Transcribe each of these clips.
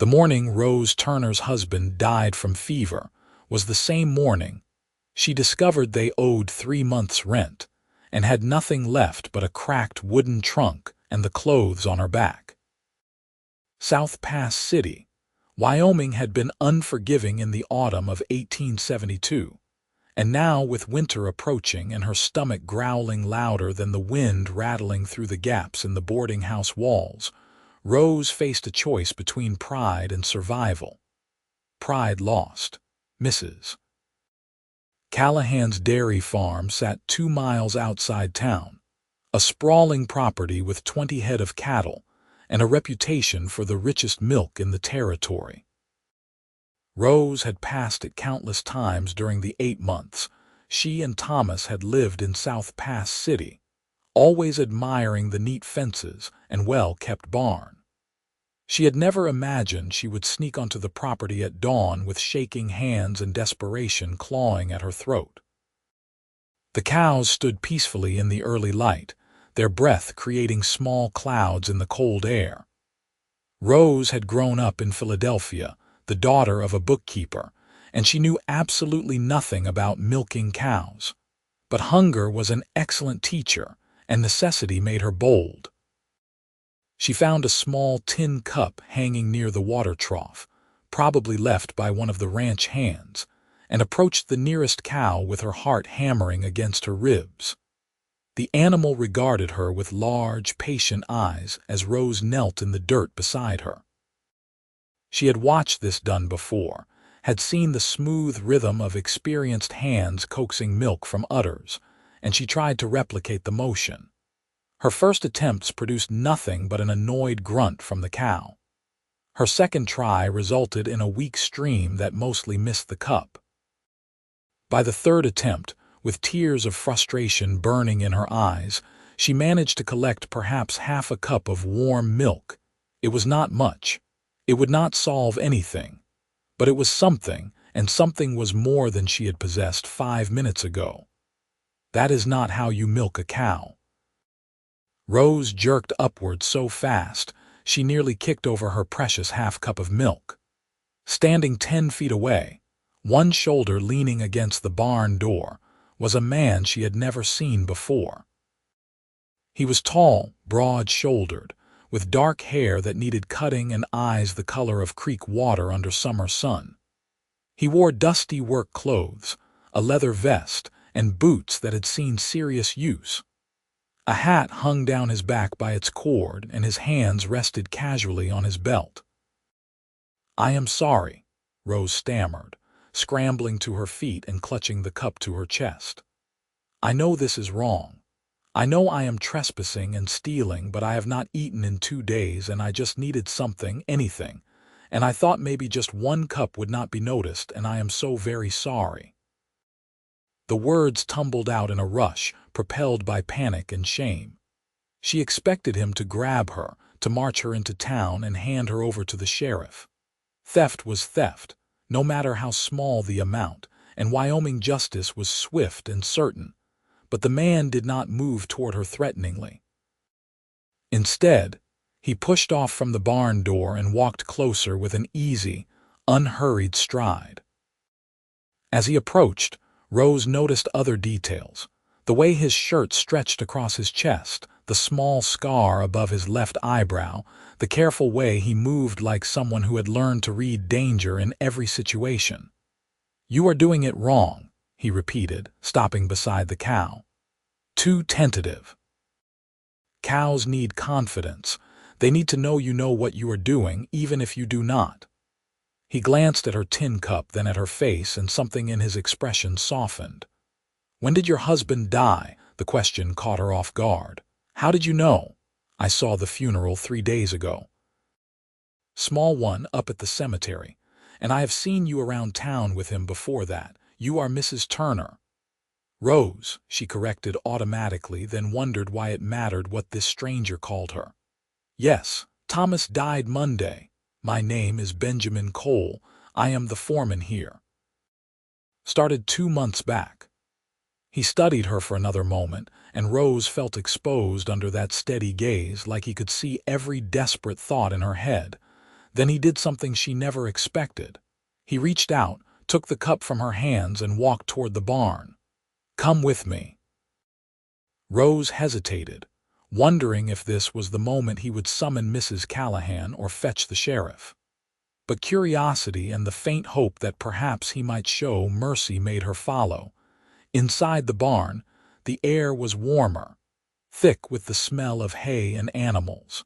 The morning Rose Turner's husband died from fever was the same morning she discovered they owed 3 months' rent and had nothing left but a cracked wooden trunk and the clothes on her back. South Pass City, Wyoming had been unforgiving in the autumn of 1872, and now with winter approaching and her stomach growling louder than the wind rattling through the gaps in the boarding house walls, Rose faced a choice between pride and survival. Pride lost. Mrs. Callahan's dairy farm sat 2 miles outside town, a sprawling property with 20 head of cattle and a reputation for the richest milk in the territory. Rose had passed it countless times during the 8 months she and Thomas had lived in South Pass City, always admiring the neat fences and well-kept barn. She had never imagined she would sneak onto the property at dawn with shaking hands and desperation clawing at her throat. The cows stood peacefully in the early light, their breath creating small clouds in the cold air. Rose had grown up in Philadelphia, the daughter of a bookkeeper, and she knew absolutely nothing about milking cows. But hunger was an excellent teacher, and necessity made her bold. She found a small tin cup hanging near the water trough, probably left by one of the ranch hands, and approached the nearest cow with her heart hammering against her ribs. The animal regarded her with large, patient eyes as Rose knelt in the dirt beside her. She had watched this done before, had seen the smooth rhythm of experienced hands coaxing milk from udders, and she tried to replicate the motion. Her first attempts produced nothing but an annoyed grunt from the cow. Her second try resulted in a weak stream that mostly missed the cup. By the third attempt, with tears of frustration burning in her eyes, she managed to collect perhaps half a cup of warm milk. It was not much. It would not solve anything. But it was something, and something was more than she had possessed 5 minutes ago. That is not how you milk a cow. Rose jerked upward so fast, she nearly kicked over her precious half-cup of milk. Standing 10 feet away, one shoulder leaning against the barn door, was a man she had never seen before. He was tall, broad-shouldered, with dark hair that needed cutting and eyes the color of creek water under summer sun. He wore dusty work clothes, a leather vest, and boots that had seen serious use. A hat hung down his back by its cord, and his hands rested casually on his belt. "I am sorry," Rose stammered, scrambling to her feet and clutching the cup to her chest. "I know this is wrong. I know I am trespassing and stealing, but I have not eaten in 2 days and I just needed something, anything, and I thought maybe just 1 cup would not be noticed, and I am so very sorry." The words tumbled out in a rush, propelled by panic and shame. She expected him to grab her, to march her into town and hand her over to the sheriff. Theft was theft, no matter how small the amount, and Wyoming justice was swift and certain. But the man did not move toward her threateningly. Instead, he pushed off from the barn door and walked closer with an easy, unhurried stride. As he approached, Rose noticed other details: the way his shirt stretched across his chest, the small scar above his left eyebrow, the careful way he moved like someone who had learned to read danger in every situation. "You are doing it wrong," he repeated, stopping beside the cow. "Too tentative. Cows need confidence. They need to know you know what you are doing, even if you do not." He glanced at her tin cup, then at her face, and something in his expression softened. "When did your husband die?" The question caught her off guard. "How did you know?" "I saw the funeral 3 days ago." "Small one up at the cemetery. And I have seen you around town with him before that. You are Mrs. Turner." "Rose," she corrected automatically, then wondered why it mattered what this stranger called her. "Yes, Thomas died Monday. My name is Benjamin Cole. I am the foreman here. Started 2 months back." He studied her for another moment, and Rose felt exposed under that steady gaze, like he could see every desperate thought in her head. Then he did something she never expected. He reached out, took the cup from her hands, and walked toward the barn. "Come with me." Rose hesitated, wondering if this was the moment he would summon Mrs. Callahan or fetch the sheriff. But curiosity and the faint hope that perhaps he might show mercy made her follow. Inside the barn, the air was warmer, thick with the smell of hay and animals.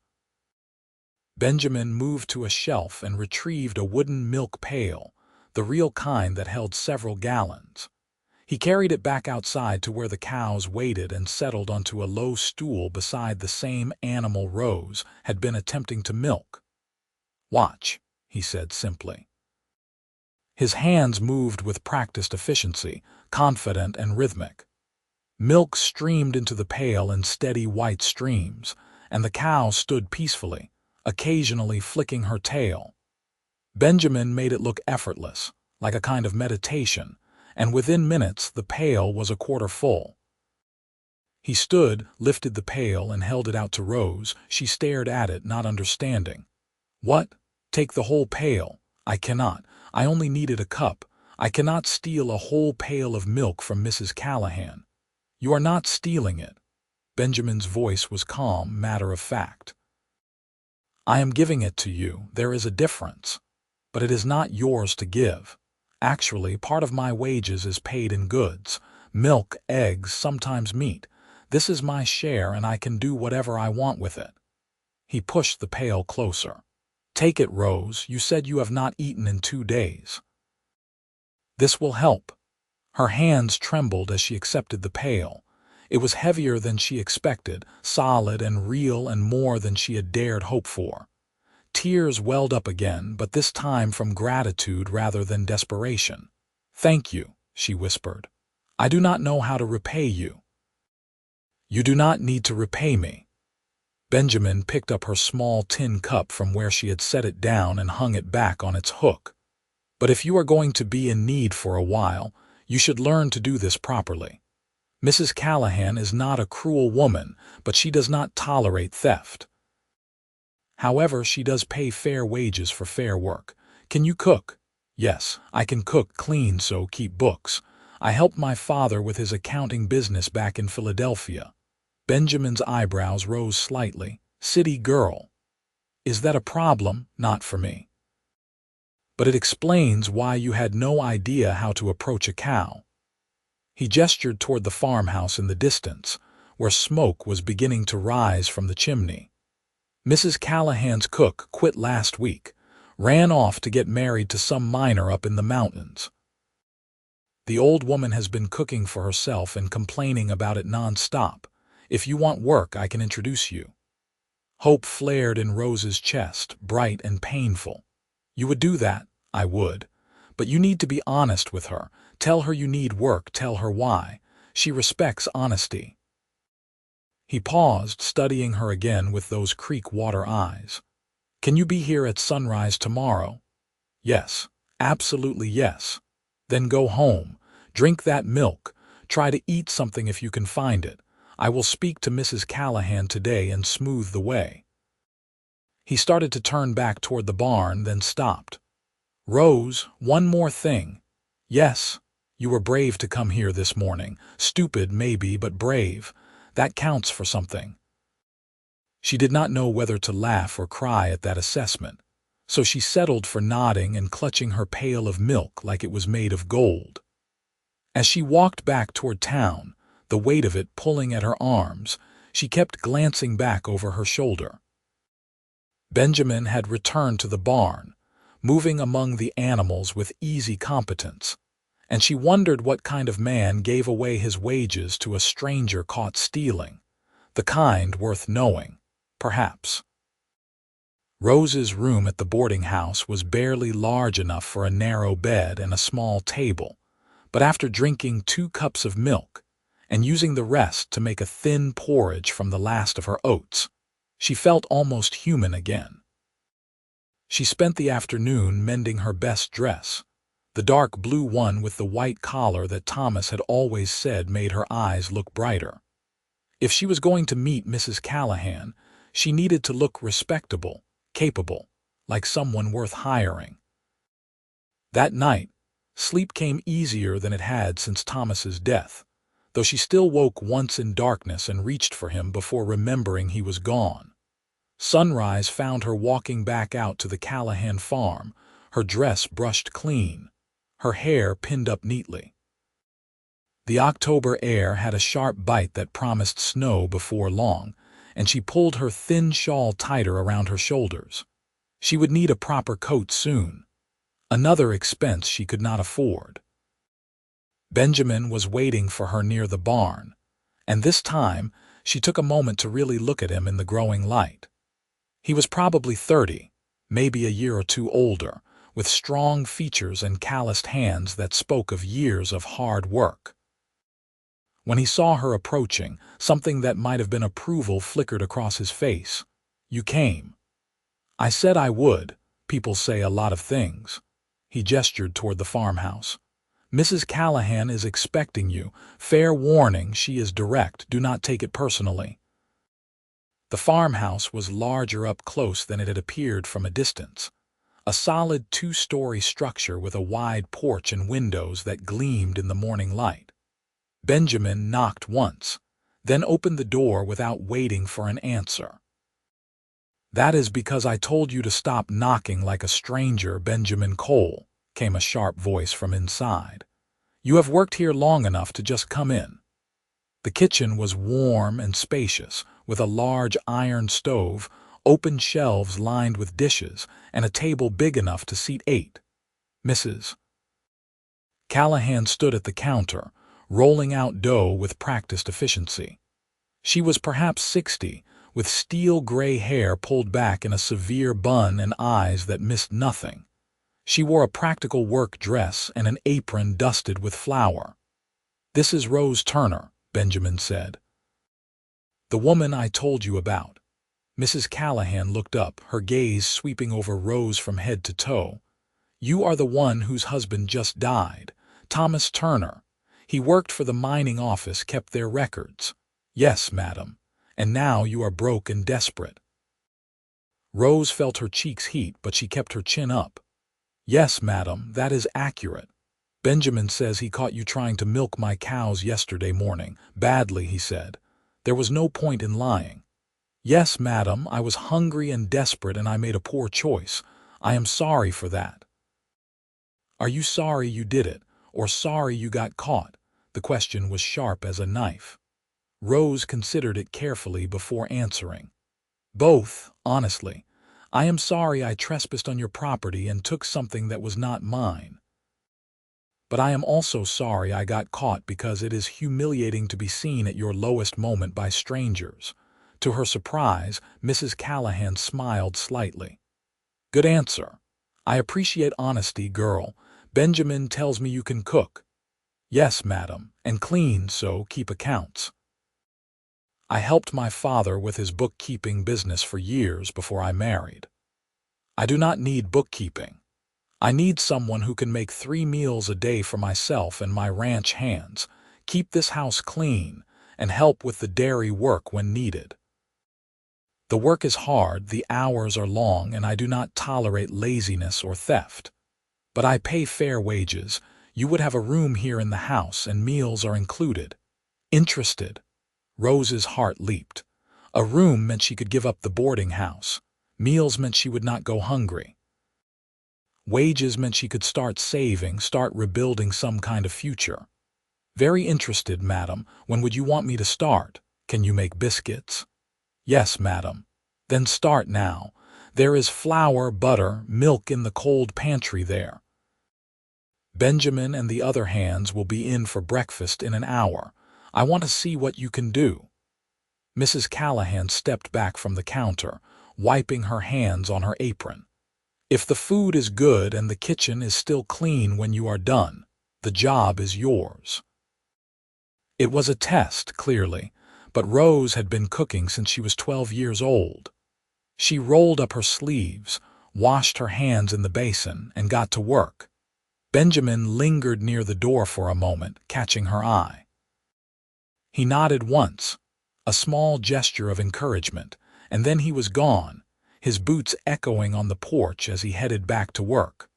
Benjamin moved to a shelf and retrieved a wooden milk pail, the real kind that held several gallons. He carried it back outside to where the cows waited and settled onto a low stool beside the same animal Rose had been attempting to milk. "Watch," he said simply. His hands moved with practiced efficiency, confident and rhythmic. Milk streamed into the pail in steady white streams, and the cow stood peacefully, occasionally flicking her tail. Benjamin made it look effortless, like a kind of meditation, and within minutes the pail was a quarter full. He stood, lifted the pail, and held it out to Rose. She stared at it, not understanding. "What? Take the whole pail? I cannot. I only needed a cup. I cannot steal a whole pail of milk from Mrs. Callahan." "You are not stealing it." Benjamin's voice was calm, matter-of-fact. "I am giving it to you. There is a difference. But it is not yours to give. Actually, part of my wages is paid in goods. Milk, eggs, sometimes meat. This is my share, and I can do whatever I want with it." He pushed the pail closer. "Take it, Rose. You said you have not eaten in 2 days. This will help." Her hands trembled as she accepted the pail. It was heavier than she expected, solid and real, and more than she had dared hope for. Tears welled up again, but this time from gratitude rather than desperation. "Thank you," she whispered. "I do not know how to repay you." "You do not need to repay me." Benjamin picked up her small tin cup from where she had set it down and hung it back on its hook. "But if you are going to be in need for a while, you should learn to do this properly. Mrs. Callahan is not a cruel woman, but she does not tolerate theft. However, she does pay fair wages for fair work. Can you cook?" "Yes, I can cook, clean, so keep books. I helped my father with his accounting business back in Philadelphia." Benjamin's eyebrows rose slightly. "City girl. Is that a problem? Not for me. But it explains why you had no idea how to approach a cow." He gestured toward the farmhouse in the distance, where smoke was beginning to rise from the chimney. "Mrs. Callahan's cook quit last week, ran off to get married to some miner up in the mountains. The old woman has been cooking for herself and complaining about it non-stop. If you want work, I can introduce you." Hope flared in Rose's chest, bright and painful. "You would do that?" "I would. But you need to be honest with her. Tell her you need work, tell her why. She respects honesty." He paused, studying her again with those creek water eyes. "Can you be here at sunrise tomorrow?" "Yes. Absolutely yes." "Then go home. Drink that milk. Try to eat something if you can find it. I will speak to Mrs. Callahan today and smooth the way." He started to turn back toward the barn, then stopped. "Rose, one more thing. Yes, you were brave to come here this morning. Stupid, maybe, but brave. That counts for something." She did not know whether to laugh or cry at that assessment, so she settled for nodding and clutching her pail of milk like it was made of gold. As she walked back toward town, the weight of it pulling at her arms, she kept glancing back over her shoulder. Benjamin had returned to the barn, moving among the animals with easy competence, and she wondered what kind of man gave away his wages to a stranger caught stealing, the kind worth knowing, perhaps. Rose's room at the boarding house was barely large enough for a narrow bed and a small table, but after drinking 2 cups of milk and using the rest to make a thin porridge from the last of her oats, she felt almost human again. She spent the afternoon mending her best dress, the dark blue one with the white collar that Thomas had always said made her eyes look brighter. If she was going to meet Mrs. Callahan, she needed to look respectable, capable, like someone worth hiring. That night, sleep came easier than it had since Thomas's death, though she still woke once in darkness and reached for him before remembering he was gone. Sunrise found her walking back out to the Callahan farm, her dress brushed clean, her hair pinned up neatly. The October air had a sharp bite that promised snow before long, and she pulled her thin shawl tighter around her shoulders. She would need a proper coat soon, another expense she could not afford. Benjamin was waiting for her near the barn, and this time she took a moment to really look at him in the growing light. He was probably 30, maybe a year or two older, with strong features and calloused hands that spoke of years of hard work. When he saw her approaching, something that might have been approval flickered across his face. "You came." "I said I would. People say a lot of things." He gestured toward the farmhouse. "Mrs. Callahan is expecting you. Fair warning, she is direct. Do not take it personally." The farmhouse was larger up close than it had appeared from a distance. A solid 2-story structure with a wide porch and windows that gleamed in the morning light. Benjamin knocked once, then opened the door without waiting for an answer. "That is because I told you to stop knocking like a stranger, Benjamin Cole," came a sharp voice from inside. "You have worked here long enough to just come in." The kitchen was warm and spacious, with a large iron stove, open shelves lined with dishes, and a table big enough to seat 8. Mrs. Callahan stood at the counter, rolling out dough with practiced efficiency. She was perhaps 60, with steel-gray hair pulled back in a severe bun and eyes that missed nothing. She wore a practical work dress and an apron dusted with flour. "This is Rose Turner," Benjamin said. "The woman I told you about." Mrs. Callahan looked up, her gaze sweeping over Rose from head to toe. "You are the one whose husband just died, Thomas Turner. He worked for the mining office, kept their records." "Yes, madam. And now you are broke and desperate." Rose felt her cheeks heat, but she kept her chin up. "Yes, madam, that is accurate. Benjamin says he caught you trying to milk my cows yesterday morning. Badly, he said. There was no point in lying." "Yes, madam, I was hungry and desperate and I made a poor choice. I am sorry for that." "Are you sorry you did it, or sorry you got caught?" The question was sharp as a knife. Rose considered it carefully before answering. "Both, honestly. I am sorry I trespassed on your property and took something that was not mine. But I am also sorry I got caught because it is humiliating to be seen at your lowest moment by strangers." To her surprise, Mrs. Callahan smiled slightly. "Good answer. I appreciate honesty, girl. Benjamin tells me you can cook." "Yes, madam, and clean, so keep accounts." "I helped my father with his bookkeeping business for years before I married. I do not need bookkeeping. I need someone who can make 3 meals a day for myself and my ranch hands, keep this house clean, and help with the dairy work when needed. The work is hard, the hours are long, and I do not tolerate laziness or theft. But I pay fair wages. You would have a room here in the house, and meals are included." "Interested?" Rose's heart leaped. A room meant she could give up the boarding house. Meals meant she would not go hungry. Wages meant she could start saving, start rebuilding some kind of future. "Very interested, madam. When would you want me to start? Can you make biscuits?" "Yes, madam." "Then start now. There is flour, butter, milk in the cold pantry there. Benjamin and the other hands will be in for breakfast in an hour. I want to see what you can do." Mrs. Callahan stepped back from the counter, wiping her hands on her apron. "If the food is good and the kitchen is still clean when you are done, the job is yours." It was a test, clearly, but Rose had been cooking since she was 12 years old. She rolled up her sleeves, washed her hands in the basin, and got to work. Benjamin lingered near the door for a moment, catching her eye. He nodded once, a small gesture of encouragement, and then he was gone, his boots echoing on the porch as he headed back to work.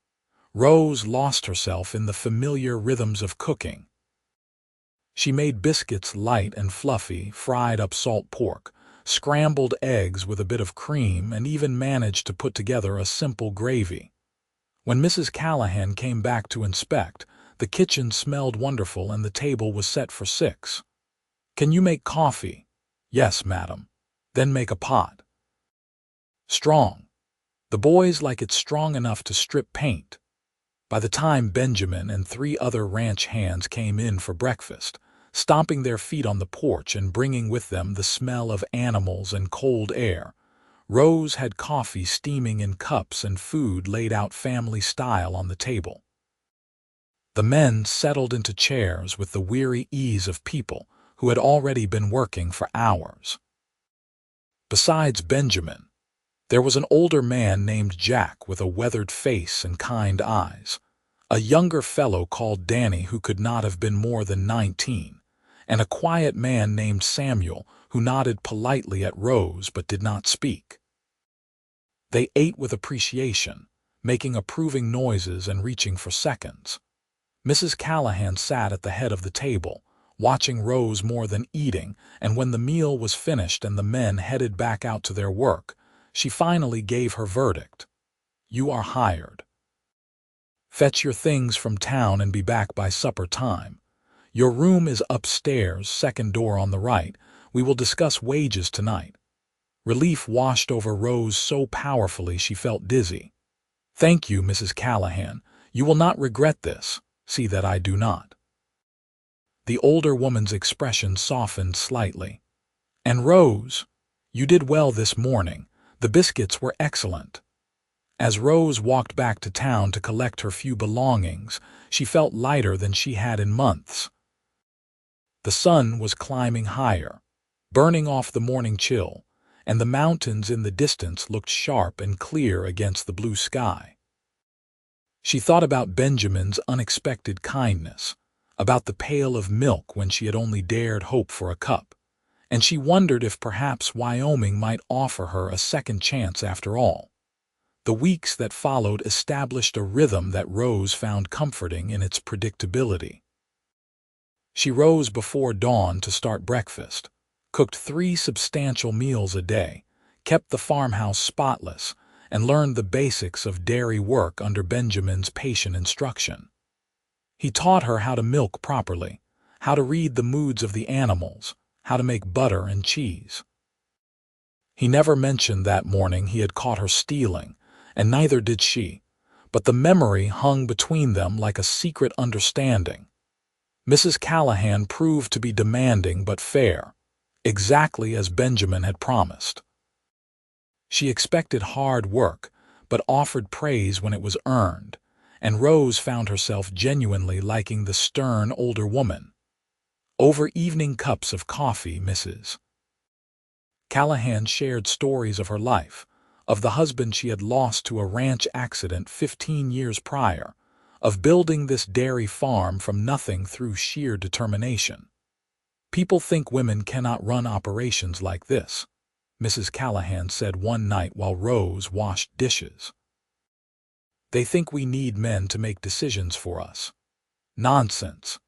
Rose lost herself in the familiar rhythms of cooking. She made biscuits light and fluffy, fried up salt pork, scrambled eggs with a bit of cream, and even managed to put together a simple gravy. When Mrs. Callahan came back to inspect, the kitchen smelled wonderful and the table was set for 6. "Can you make coffee?" "Yes, madam." "Then make a pot." "Strong." "The boys like it strong enough to strip paint." By the time Benjamin and 3 other ranch hands came in for breakfast, stomping their feet on the porch and bringing with them the smell of animals and cold air, Rose had coffee steaming in cups and food laid out family style on the table. The men settled into chairs with the weary ease of people who had already been working for hours. Besides Benjamin, there was an older man named Jack with a weathered face and kind eyes, a younger fellow called Danny who could not have been more than 19, and a quiet man named Samuel who nodded politely at Rose but did not speak. They ate with appreciation, making approving noises and reaching for seconds. Mrs. Callahan sat at the head of the table, watching Rose more than eating, and when the meal was finished and the men headed back out to their work, she finally gave her verdict. "You are hired. Fetch your things from town and be back by supper time. Your room is upstairs, second door on the right. We will discuss wages tonight." Relief washed over Rose so powerfully she felt dizzy. "Thank you, Mrs. Callahan. You will not regret this. See that I do not." The older woman's expression softened slightly. "And Rose, you did well this morning. The biscuits were excellent." As Rose walked back to town to collect her few belongings, she felt lighter than she had in months. The sun was climbing higher, burning off the morning chill, and the mountains in the distance looked sharp and clear against the blue sky. She thought about Benjamin's unexpected kindness, about the pail of milk when she had only dared hope for a cup, and she wondered if perhaps Wyoming might offer her a second chance after all. The weeks that followed established a rhythm that Rose found comforting in its predictability. She rose before dawn to start breakfast, cooked 3 substantial meals a day, kept the farmhouse spotless, and learned the basics of dairy work under Benjamin's patient instruction. He taught her how to milk properly, how to read the moods of the animals, how to make butter and cheese. He never mentioned that morning he had caught her stealing, and neither did she, but the memory hung between them like a secret understanding. Mrs. Callahan proved to be demanding but fair, exactly as Benjamin had promised. She expected hard work, but offered praise when it was earned, and Rose found herself genuinely liking the stern older woman. Over evening cups of coffee, Mrs. Callahan shared stories of her life, of the husband she had lost to a ranch accident 15 years prior, of building this dairy farm from nothing through sheer determination. "People think women cannot run operations like this," Mrs. Callahan said one night while Rose washed dishes. "They think we need men to make decisions for us. Nonsense.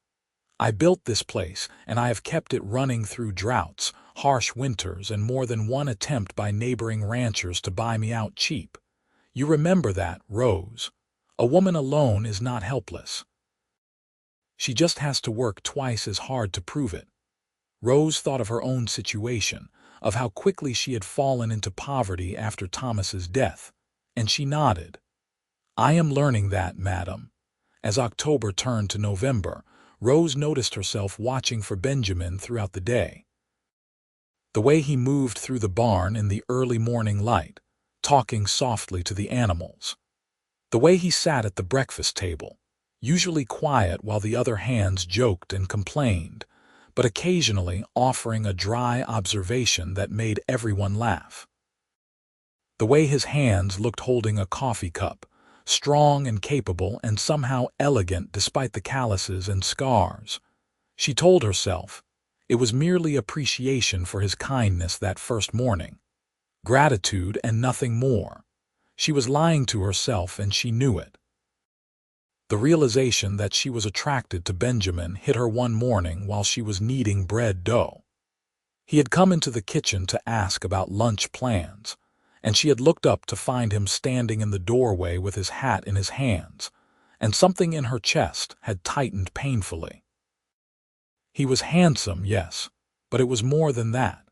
I built this place, and I have kept it running through droughts, harsh winters, and more than one attempt by neighboring ranchers to buy me out cheap. You remember that, Rose. A woman alone is not helpless. She just has to work twice as hard to prove it." Rose thought of her own situation, of how quickly she had fallen into poverty after Thomas's death, and she nodded. "I am learning that, madam." As October turned to November, Rose noticed herself watching for Benjamin throughout the day. The way he moved through the barn in the early morning light, talking softly to the animals. The way he sat at the breakfast table, usually quiet while the other hands joked and complained, but occasionally offering a dry observation that made everyone laugh. The way his hands looked holding a coffee cup, strong and capable and somehow elegant despite the calluses and scars. She told herself it was merely appreciation for his kindness that first morning. Gratitude and nothing more. She was lying to herself and she knew it. The realization that she was attracted to Benjamin hit her one morning while she was kneading bread dough. He had come into the kitchen to ask about lunch plans, and she had looked up to find him standing in the doorway with his hat in his hands, and something in her chest had tightened painfully. He was handsome, yes, but it was more than that.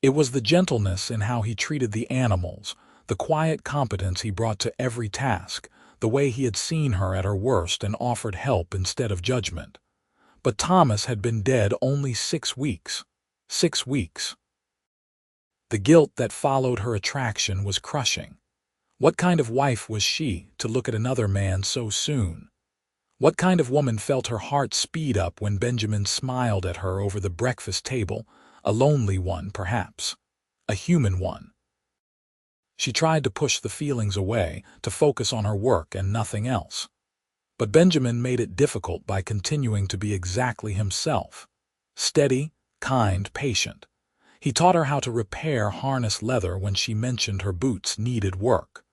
It was the gentleness in how he treated the animals, the quiet competence he brought to every task, the way he had seen her at her worst and offered help instead of judgment. But Thomas had been dead only 6 weeks. 6 weeks. The guilt that followed her attraction was crushing. What kind of wife was she to look at another man so soon? What kind of woman felt her heart speed up when Benjamin smiled at her over the breakfast table? A lonely one, perhaps. A human one. She tried to push the feelings away, to focus on her work and nothing else. But Benjamin made it difficult by continuing to be exactly himself. Steady, kind, patient. He taught her how to repair harness leather when she mentioned her boots needed work.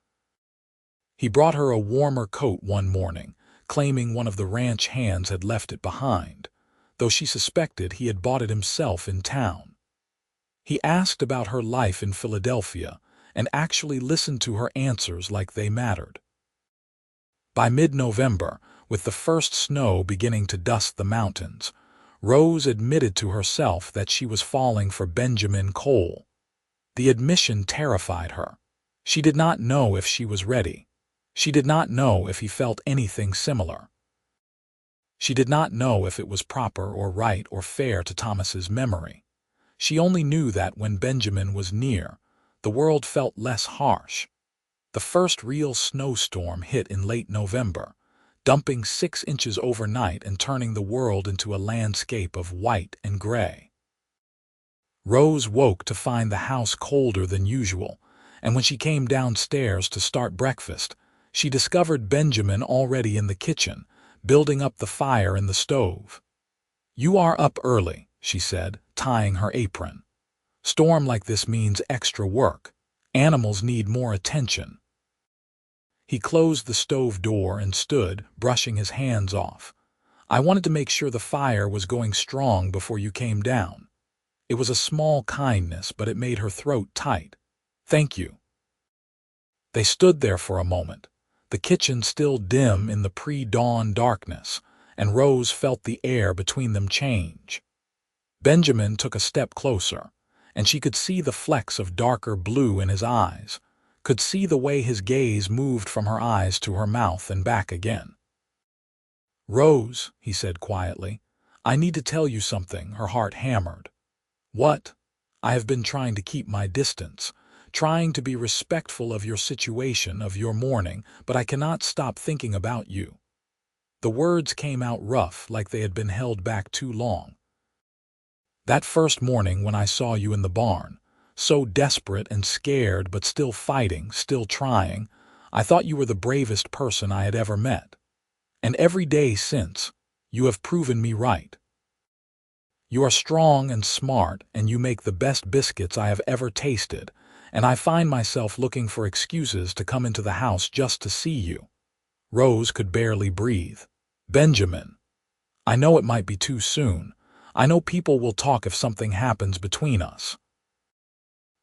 He brought her a warmer coat one morning, claiming one of the ranch hands had left it behind, though she suspected he had bought it himself in town. He asked about her life in Philadelphia and actually listened to her answers like they mattered. By mid-November, with the first snow beginning to dust the mountains, Rose admitted to herself that she was falling for Benjamin Cole. The admission terrified her. She did not know if she was ready. She did not know if he felt anything similar. She did not know if it was proper or right or fair to Thomas's memory. She only knew that when Benjamin was near, the world felt less harsh. The first real snowstorm hit in late November, dumping 6 inches overnight and turning the world into a landscape of white and gray. Rose woke to find the house colder than usual, and when she came downstairs to start breakfast, she discovered Benjamin already in the kitchen, building up the fire in the stove. "You are up early," she said, tying her apron. "Storm like this means extra work. Animals need more attention." He closed the stove door and stood, brushing his hands off. "I wanted to make sure the fire was going strong before you came down." It was a small kindness, but it made her throat tight. "Thank you." They stood there for a moment, the kitchen still dim in the pre-dawn darkness, and Rose felt the air between them change. Benjamin took a step closer, and she could see the flecks of darker blue in his eyes, could see the way his gaze moved from her eyes to her mouth and back again. "Rose," he said quietly, "I need to tell you something." Her heart hammered. "What?" "I have been trying to keep my distance, trying to be respectful of your situation, of your mourning, but I cannot stop thinking about you." The words came out rough, like they had been held back too long. "That first morning when I saw you in the barn, so desperate and scared but still fighting, still trying, I thought you were the bravest person I had ever met. And every day since, you have proven me right. You are strong and smart, and you make the best biscuits I have ever tasted, and I find myself looking for excuses to come into the house just to see you." Rose could barely breathe. "Benjamin, I know it might be too soon. I know people will talk if something happens between us.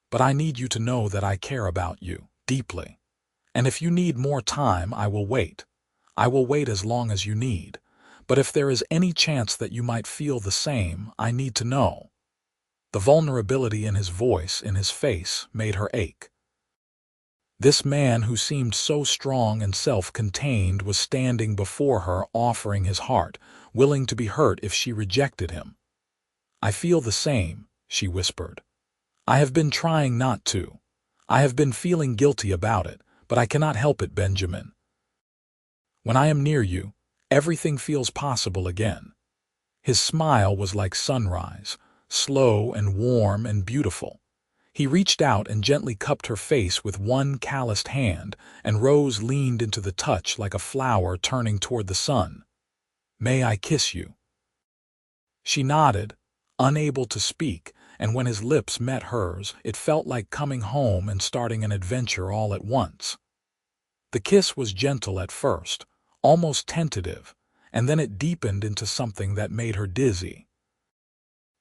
But I need you to know that I care about you, deeply. And if you need more time, I will wait. I will wait as long as you need. But if there is any chance that you might feel the same, I need to know." The vulnerability in his voice, in his face, made her ache. This man who seemed so strong and self-contained was standing before her, offering his heart, willing to be hurt if she rejected him. "I feel the same," she whispered. "I have been trying not to. I have been feeling guilty about it, but I cannot help it, Benjamin. When I am near you, everything feels possible again." His smile was like sunrise, slow and warm and beautiful. He reached out and gently cupped her face with one calloused hand, and Rose leaned into the touch like a flower turning toward the sun. "May I kiss you?" She nodded, unable to speak, and when his lips met hers, it felt like coming home and starting an adventure all at once. The kiss was gentle at first, almost tentative, and then it deepened into something that made her dizzy.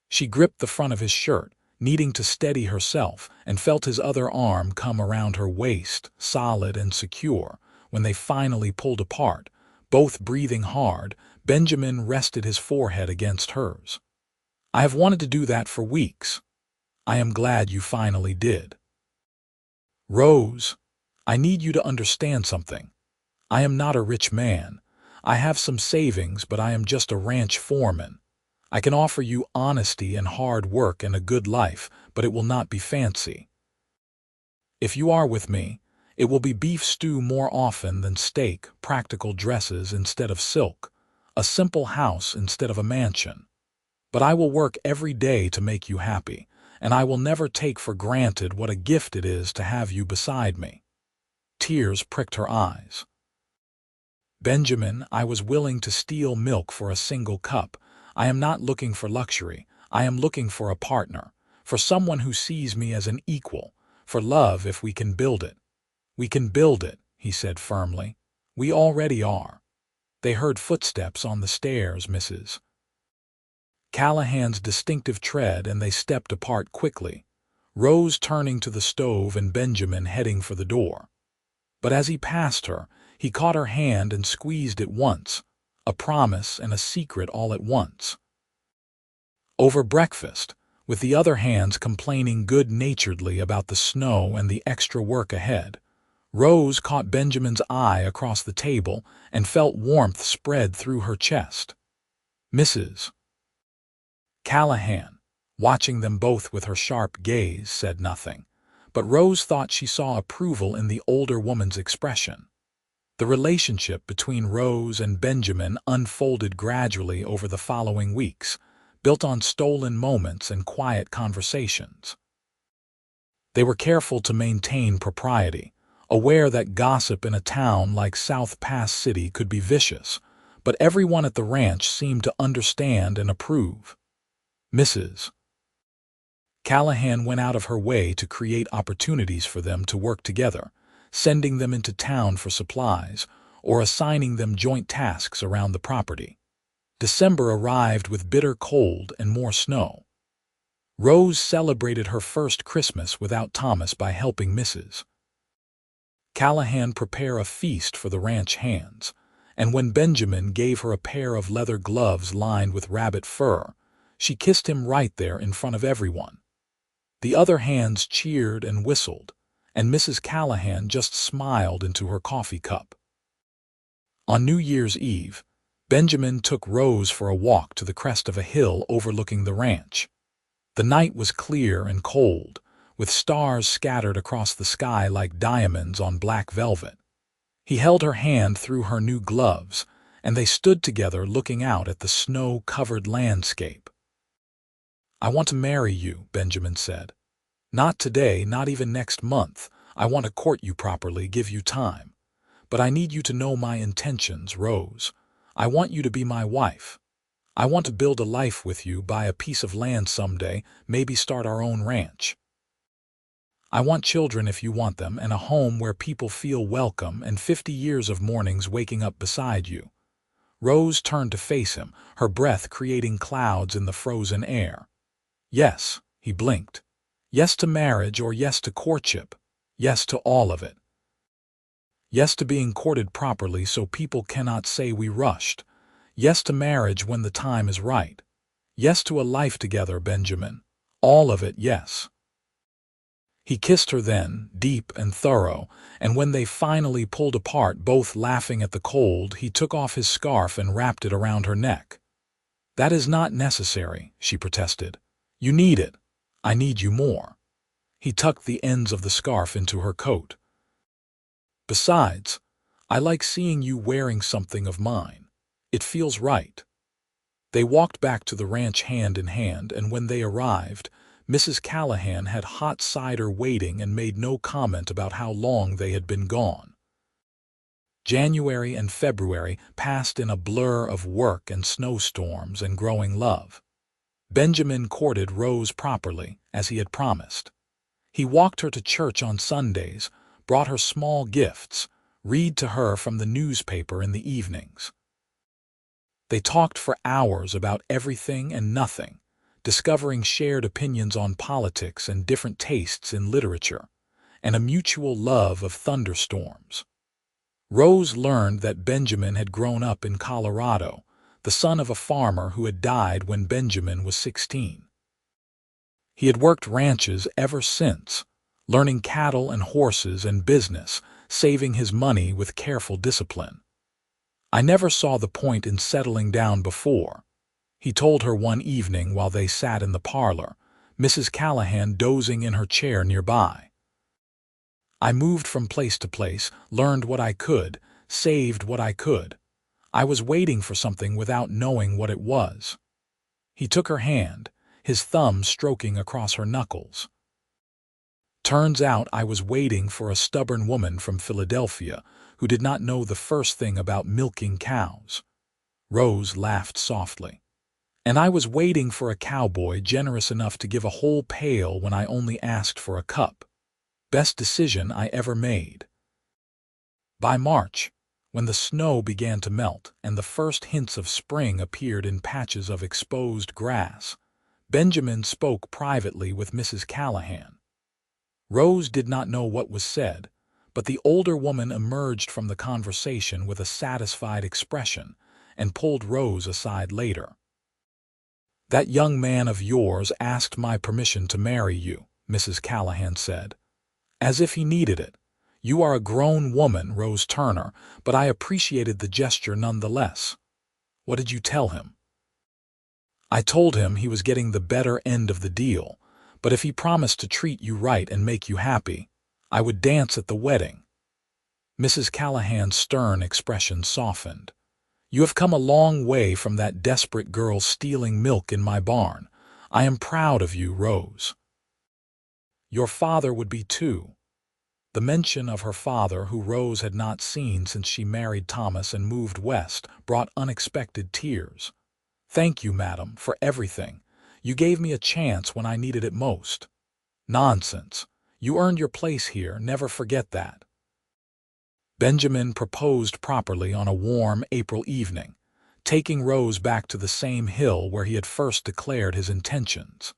She gripped the front of his shirt, needing to steady herself, and felt his other arm come around her waist, solid and secure. When they finally pulled apart, both breathing hard, Benjamin rested his forehead against hers. "I have wanted to do that for weeks. I am glad you finally did. Rose, I need you to understand something. I am not a rich man. I have some savings, but I am just a ranch foreman. I can offer you honesty and hard work and a good life, but it will not be fancy. If you are with me, it will be beef stew more often than steak, practical dresses instead of silk, a simple house instead of a mansion. But I will work every day to make you happy, and I will never take for granted what a gift it is to have you beside me." Tears pricked her eyes. "Benjamin, I was willing to steal milk for a single cup. I am not looking for luxury. I am looking for a partner, for someone who sees me as an equal, for love if we can build it." "We can build it," he said firmly. "We already are." They heard footsteps on the stairs, Mrs. Callahan's distinctive tread, and they stepped apart quickly, Rose turning to the stove and Benjamin heading for the door. But as he passed her, he caught her hand and squeezed it once, a promise and a secret all at once. Over breakfast, with the other hands complaining good-naturedly about the snow and the extra work ahead, Rose caught Benjamin's eye across the table and felt warmth spread through her chest. Mrs. Callahan, watching them both with her sharp gaze, said nothing, but Rose thought she saw approval in the older woman's expression. The relationship between Rose and Benjamin unfolded gradually over the following weeks, built on stolen moments and quiet conversations. They were careful to maintain propriety, aware that gossip in a town like South Pass City could be vicious, but everyone at the ranch seemed to understand and approve. Mrs. Callahan went out of her way to create opportunities for them to work together, sending them into town for supplies, or assigning them joint tasks around the property. December arrived with bitter cold and more snow. Rose celebrated her first Christmas without Thomas by helping Mrs. Callahan prepare a feast for the ranch hands, and when Benjamin gave her a pair of leather gloves lined with rabbit fur, she kissed him right there in front of everyone. The other hands cheered and whistled, and Mrs. Callahan just smiled into her coffee cup. On New Year's Eve, Benjamin took Rose for a walk to the crest of a hill overlooking the ranch. The night was clear and cold, with stars scattered across the sky like diamonds on black velvet. He held her hand through her new gloves, and they stood together looking out at the snow-covered landscape. "I want to marry you," Benjamin said. "Not today, not even next month. I want to court you properly, give you time. But I need you to know my intentions, Rose. I want you to be my wife. I want to build a life with you, buy a piece of land someday, maybe start our own ranch. I want children if you want them, and a home where people feel welcome, and 50 years of mornings waking up beside you." Rose turned to face him, her breath creating clouds in the frozen air. "Yes," he blinked. "Yes to marriage, or yes to courtship. Yes to all of it. Yes to being courted properly so people cannot say we rushed. Yes to marriage when the time is right. Yes to a life together, Benjamin. All of it, yes." He kissed her then, deep and thorough, and when they finally pulled apart, both laughing at the cold, he took off his scarf and wrapped it around her neck. "That is not necessary," she protested. "You need it. I need you more." He tucked the ends of the scarf into her coat. "Besides, I like seeing you wearing something of mine. It feels right." They walked back to the ranch hand in hand, and when they arrived, Mrs. Callahan had hot cider waiting and made no comment about how long they had been gone. January and February passed in a blur of work and snowstorms and growing love. Benjamin courted Rose properly, as he had promised. He walked her to church on Sundays, brought her small gifts, read to her from the newspaper in the evenings. They talked for hours about everything and nothing, discovering shared opinions on politics and different tastes in literature, and a mutual love of thunderstorms. Rose learned that Benjamin had grown up in Colorado, the son of a farmer who had died when Benjamin was 16. He had worked ranches ever since, learning cattle and horses and business, saving his money with careful discipline. "I never saw the point in settling down before," he told her one evening while they sat in the parlor, Mrs. Callahan dozing in her chair nearby. "I moved from place to place, learned what I could, saved what I could. I was waiting for something without knowing what it was." He took her hand, his thumb stroking across her knuckles. "Turns out I was waiting for a stubborn woman from Philadelphia who did not know the first thing about milking cows." Rose laughed softly. "And I was waiting for a cowboy generous enough to give a whole pail when I only asked for a cup. Best decision I ever made." By March, when the snow began to melt and the first hints of spring appeared in patches of exposed grass, Benjamin spoke privately with Mrs. Callahan. Rose did not know what was said, but the older woman emerged from the conversation with a satisfied expression and pulled Rose aside later. "That young man of yours asked my permission to marry you," Mrs. Callahan said. "As if he needed it. You are a grown woman, Rose Turner, but I appreciated the gesture nonetheless. What did you tell him?" "I told him he was getting the better end of the deal, but if he promised to treat you right and make you happy, I would dance at the wedding." Mrs. Callahan's stern expression softened. "You have come a long way from that desperate girl stealing milk in my barn. I am proud of you, Rose." "Your father would be too." The mention of her father, who Rose had not seen since she married Thomas and moved west, brought unexpected tears. "Thank you, madam, for everything. You gave me a chance when I needed it most." "Nonsense. You earned your place here, never forget that." Benjamin proposed properly on a warm April evening, taking Rose back to the same hill where he had first declared his intentions.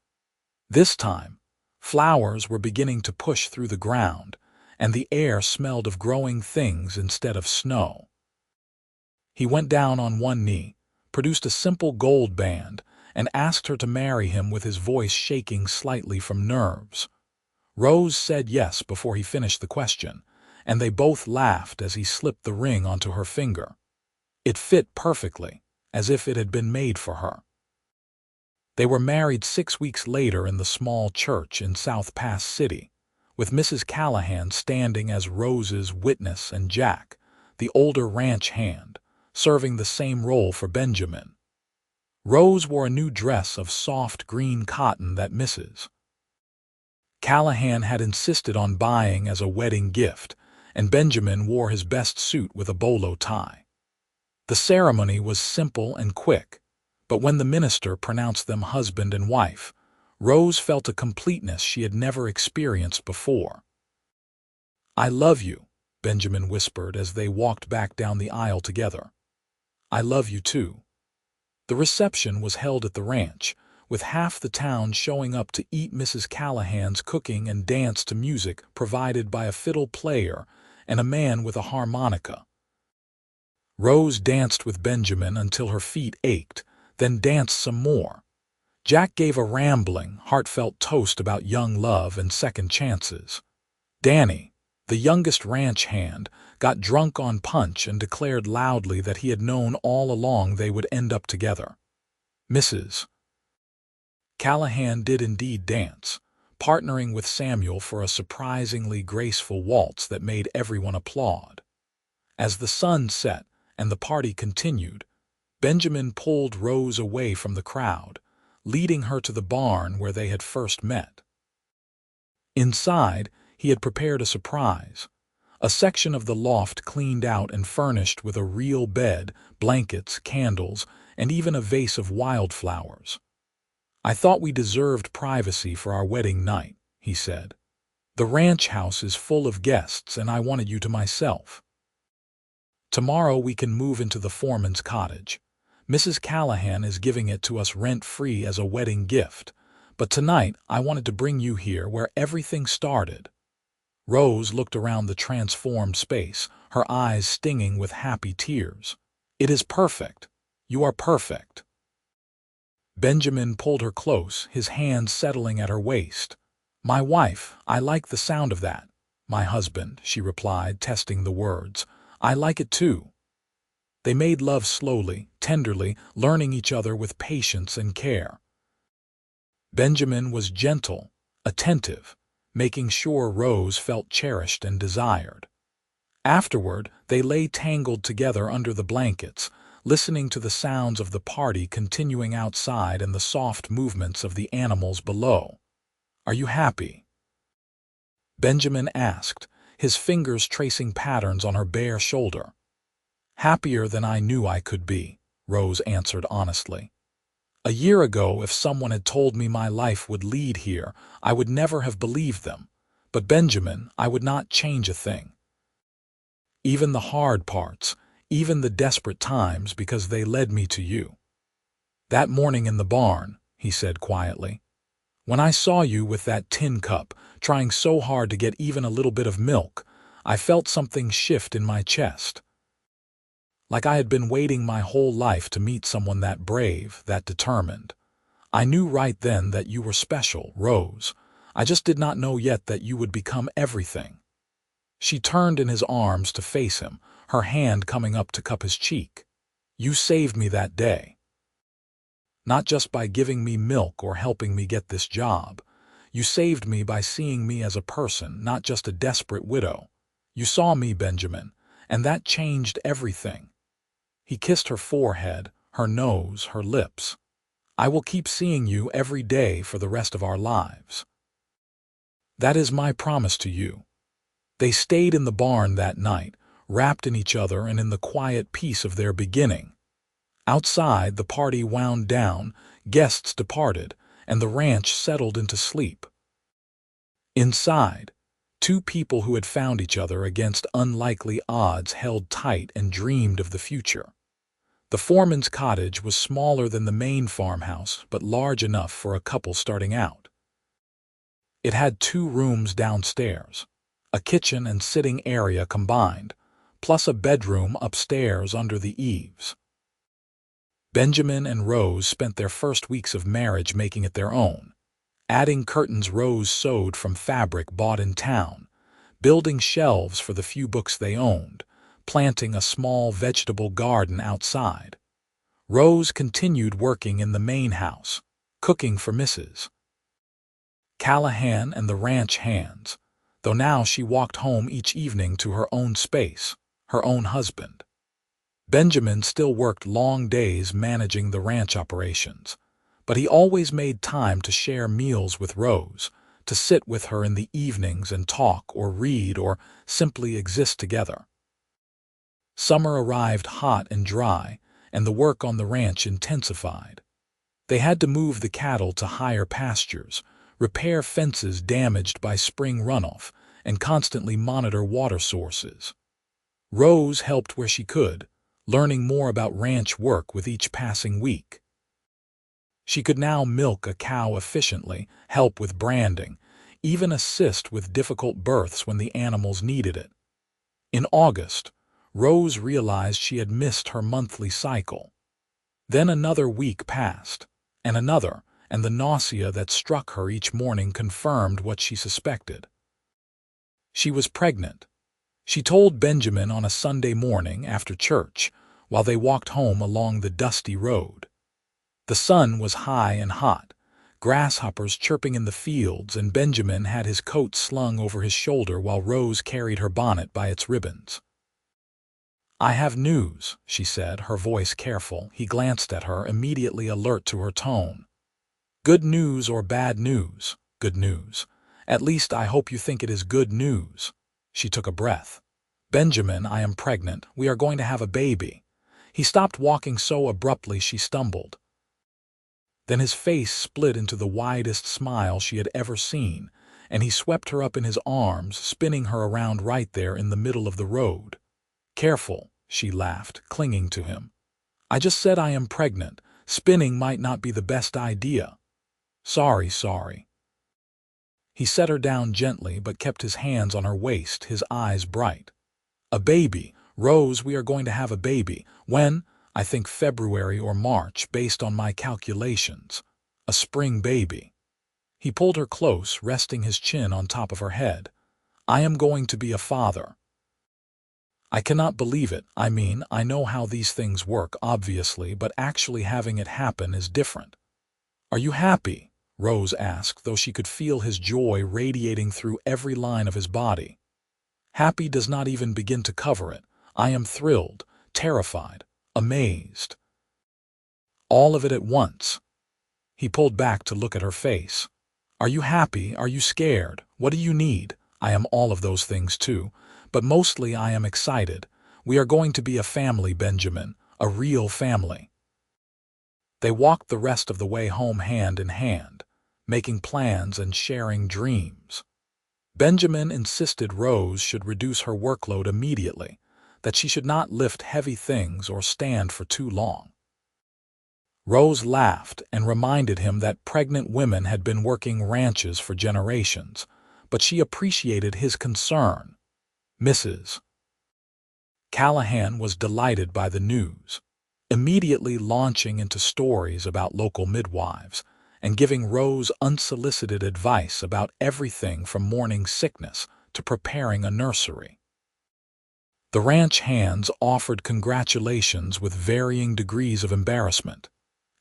This time, flowers were beginning to push through the ground, and the air smelled of growing things instead of snow. He went down on one knee, produced a simple gold band, and asked her to marry him with his voice shaking slightly from nerves. Rose said yes before he finished the question, and they both laughed as he slipped the ring onto her finger. It fit perfectly, as if it had been made for her. They were married 6 weeks later in the small church in South Pass City, with Mrs. Callahan standing as Rose's witness and Jack, the older ranch hand, serving the same role for Benjamin. Rose wore a new dress of soft green cotton that Mrs. Callahan had insisted on buying as a wedding gift, and Benjamin wore his best suit with a bolo tie. The ceremony was simple and quick, but when the minister pronounced them husband and wife, Rose felt a completeness she had never experienced before. "I love you," Benjamin whispered as they walked back down the aisle together. "I love you too." The reception was held at the ranch, with half the town showing up to eat Mrs. Callahan's cooking and dance to music provided by a fiddle player and a man with a harmonica. Rose danced with Benjamin until her feet ached, then danced some more. Jack gave a rambling, heartfelt toast about young love and second chances. Danny, the youngest ranch hand, got drunk on punch and declared loudly that he had known all along they would end up together. Mrs. Callahan did indeed dance, partnering with Samuel for a surprisingly graceful waltz that made everyone applaud. As the sun set and the party continued, Benjamin pulled Rose away from the crowd, leading her to the barn where they had first met. Inside, he had prepared a surprise. A section of the loft cleaned out and furnished with a real bed, blankets, candles, and even a vase of wildflowers. "I thought we deserved privacy for our wedding night," he said. "The ranch house is full of guests and I wanted you to myself. Tomorrow we can move into the foreman's cottage. Mrs. Callahan is giving it to us rent-free as a wedding gift, but tonight I wanted to bring you here where everything started." Rose looked around the transformed space, her eyes stinging with happy tears. "It is perfect. You are perfect." Benjamin pulled her close, his hands settling at her waist. "My wife, I like the sound of that." "My husband," she replied, testing the words. "I like it too." They made love slowly, tenderly, learning each other with patience and care. Benjamin was gentle, attentive, making sure Rose felt cherished and desired. Afterward, they lay tangled together under the blankets, listening to the sounds of the party continuing outside and the soft movements of the animals below. "Are you happy?" Benjamin asked, his fingers tracing patterns on her bare shoulder. "Happier than I knew I could be," Rose answered honestly. "A year ago, if someone had told me my life would lead here, I would never have believed them. But Benjamin, I would not change a thing. Even the hard parts, even the desperate times, because they led me to you." "That morning in the barn," he said quietly, "when I saw you with that tin cup, trying so hard to get even a little bit of milk, I felt something shift in my chest. Like I had been waiting my whole life to meet someone that brave, that determined. I knew right then that you were special, Rose. I just did not know yet that you would become everything." She turned in his arms to face him, her hand coming up to cup his cheek. "You saved me that day. Not just by giving me milk or helping me get this job. You saved me by seeing me as a person, not just a desperate widow. You saw me, Benjamin, and that changed everything." He kissed her forehead, her nose, her lips. "I will keep seeing you every day for the rest of our lives. That is my promise to you." They stayed in the barn that night, wrapped in each other and in the quiet peace of their beginning. Outside, the party wound down, guests departed, and the ranch settled into sleep. Inside, two people who had found each other against unlikely odds held tight and dreamed of the future. The foreman's cottage was smaller than the main farmhouse, but large enough for a couple starting out. It had 2 rooms downstairs, a kitchen and sitting area combined, plus a bedroom upstairs under the eaves. Benjamin and Rose spent their first weeks of marriage making it their own, adding curtains Rose sewed from fabric bought in town, building shelves for the few books they owned, planting a small vegetable garden outside. Rose continued working in the main house, cooking for Mrs. Callahan and the ranch hands, though now she walked home each evening to her own space, her own husband. Benjamin still worked long days managing the ranch operations, but he always made time to share meals with Rose, to sit with her in the evenings and talk or read or simply exist together. Summer arrived hot and dry, and the work on the ranch intensified. They had to move the cattle to higher pastures, repair fences damaged by spring runoff, and constantly monitor water sources. Rose helped where she could, learning more about ranch work with each passing week. She could now milk a cow efficiently, help with branding, even assist with difficult births when the animals needed it. In August, Rose realized she had missed her monthly cycle. Then another week passed, and another, and the nausea that struck her each morning confirmed what she suspected. She was pregnant. She told Benjamin on a Sunday morning after church, while they walked home along the dusty road. The sun was high and hot, grasshoppers chirping in the fields, and Benjamin had his coat slung over his shoulder while Rose carried her bonnet by its ribbons. "I have news," she said, her voice careful. He glanced at her, immediately alert to her tone. "Good news or bad news? Good news. At least I hope you think it is good news." She took a breath. "Benjamin, I am pregnant. We are going to have a baby." He stopped walking so abruptly she stumbled. Then his face split into the widest smile she had ever seen, and he swept her up in his arms, spinning her around right there in the middle of the road. "Careful," she laughed, clinging to him. "I just said I am pregnant. Spinning might not be the best idea." Sorry. He set her down gently but kept his hands on her waist, his eyes bright. "A baby. Rose, we are going to have a baby. When? I think February or March, based on my calculations. A spring baby." He pulled her close, resting his chin on top of her head. "I am going to be a father." "I cannot believe it. I mean, I know how these things work, obviously, but actually having it happen is different." "Are you happy?" Rose asked, though she could feel his joy radiating through every line of his body. "Happy does not even begin to cover it. I am thrilled, terrified, amazed. All of it at once." He pulled back to look at her face. "Are you happy? Are you scared? What do you need? I am all of those things too, but mostly I am excited. We are going to be a family, Benjamin, a real family." They walked the rest of the way home hand in hand, making plans and sharing dreams. Benjamin insisted Rose should reduce her workload immediately, that she should not lift heavy things or stand for too long. Rose laughed and reminded him that pregnant women had been working ranches for generations, but she appreciated his concern. Mrs. Callahan was delighted by the news, immediately launching into stories about local midwives and giving Rose unsolicited advice about everything from morning sickness to preparing a nursery. The ranch hands offered congratulations with varying degrees of embarrassment,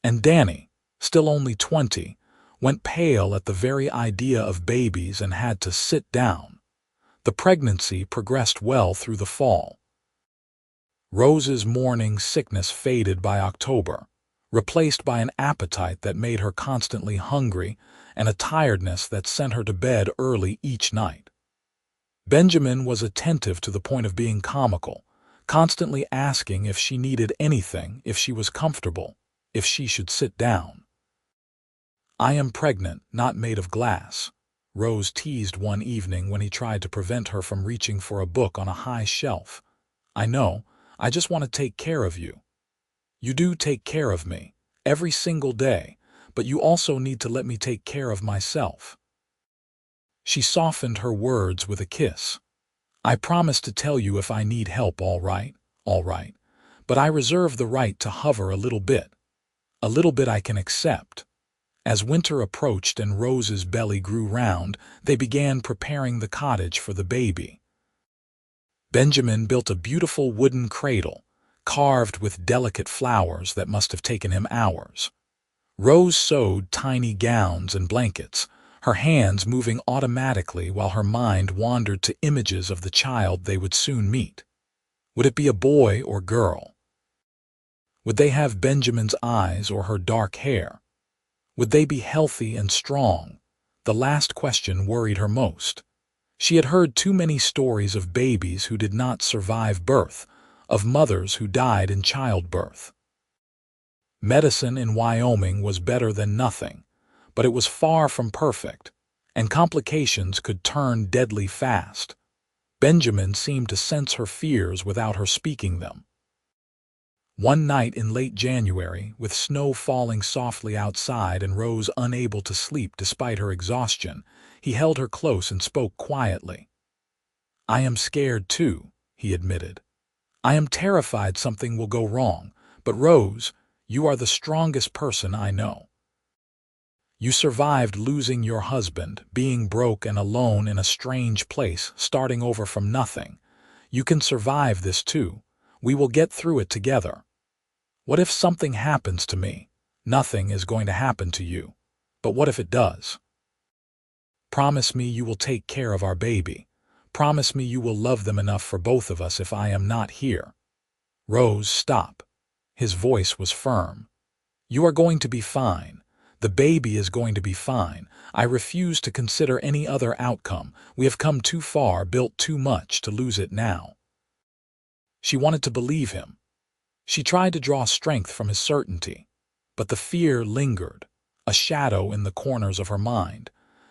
and Danny, still only 20, went pale at the very idea of babies and had to sit down. The pregnancy progressed well through the fall. Rose's morning sickness faded by October, replaced by an appetite that made her constantly hungry and a tiredness that sent her to bed early each night. Benjamin was attentive to the point of being comical, constantly asking if she needed anything, if she was comfortable, if she should sit down. "I am pregnant, not made of glass," Rose teased one evening when he tried to prevent her from reaching for a book on a high shelf. "I know. I just want to take care of you." "You do take care of me, every single day, but you also need to let me take care of myself." She softened her words with a kiss. "I promise to tell you if I need help, all right, but I reserve the right to hover a little bit. A little bit I can accept." As winter approached and Rose's belly grew round, they began preparing the cottage for the baby. Benjamin built a beautiful wooden cradle, carved with delicate flowers that must have taken him hours. Rose sewed tiny gowns and blankets, her hands moving automatically while her mind wandered to images of the child they would soon meet. Would it be a boy or girl? Would they have Benjamin's eyes or her dark hair? Would they be healthy and strong? The last question worried her most. She had heard too many stories of babies who did not survive birth, of mothers who died in childbirth. Medicine in Wyoming was better than nothing, but it was far from perfect, and complications could turn deadly fast. Benjamin seemed to sense her fears without her speaking them. One night in late January, with snow falling softly outside and Rose unable to sleep despite her exhaustion, he held her close and spoke quietly. "I am scared too," he admitted. "I am terrified something will go wrong, but Rose, you are the strongest person I know. You survived losing your husband, being broke and alone in a strange place, starting over from nothing. You can survive this too. We will get through it together. What if something happens to me? Nothing is going to happen to you. But what if it does? Promise me you will take care of our baby. Promise me you will love them enough for both of us if I am not here." "Rose, stop." His voice was firm. "You are going to be fine. The baby is going to be fine. I refuse to consider any other outcome. We have come too far, built too much to lose it now." She wanted to believe him. She tried to draw strength from his certainty, but the fear lingered, a shadow in the corners of her mind.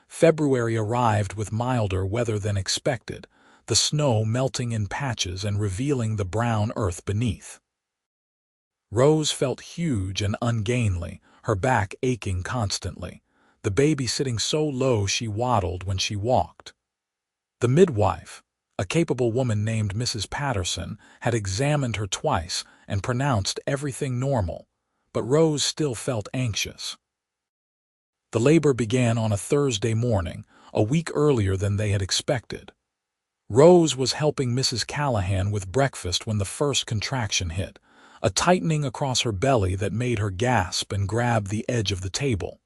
February arrived with milder weather than expected, the snow melting in patches and revealing the brown earth beneath. Rose felt huge and ungainly, her back aching constantly, the baby sitting so low she waddled when she walked. The midwife, a capable woman named Mrs. Patterson, had examined her twice and pronounced everything normal, but Rose still felt anxious. The labor began on a Thursday morning, a week earlier than they had expected. Rose was helping Mrs. Callahan with breakfast when the first contraction hit, a tightening across her belly that made her gasp and grab the edge of the table.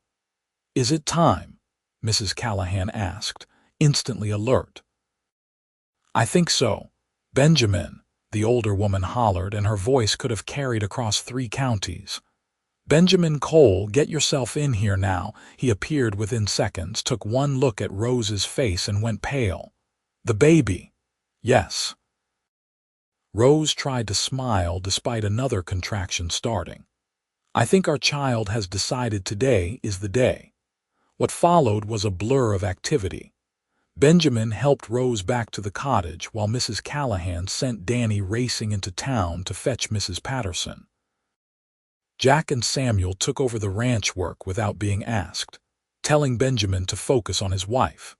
"Is it time?" Mrs. Callahan asked, instantly alert. "I think so. Benjamin," the older woman hollered, and her voice could have carried across 3 counties. "Benjamin Cole, get yourself in here now." He appeared within seconds, took one look at Rose's face and went pale. "The baby?" "Yes." Rose tried to smile despite another contraction starting. "I think our child has decided today is the day." What followed was a blur of activity. Benjamin helped Rose back to the cottage while Mrs. Callahan sent Danny racing into town to fetch Mrs. Patterson. Jack and Samuel took over the ranch work without being asked, telling Benjamin to focus on his wife.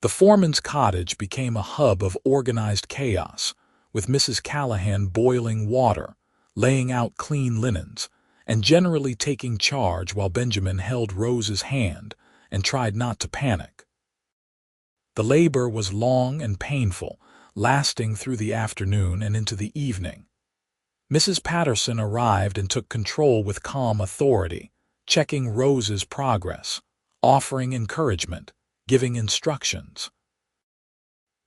The foreman's cottage became a hub of organized chaos, with Mrs. Callahan boiling water, laying out clean linens, and generally taking charge while Benjamin held Rose's hand and tried not to panic. The labor was long and painful, lasting through the afternoon and into the evening. Mrs. Patterson arrived and took control with calm authority, checking Rose's progress, offering encouragement, giving instructions.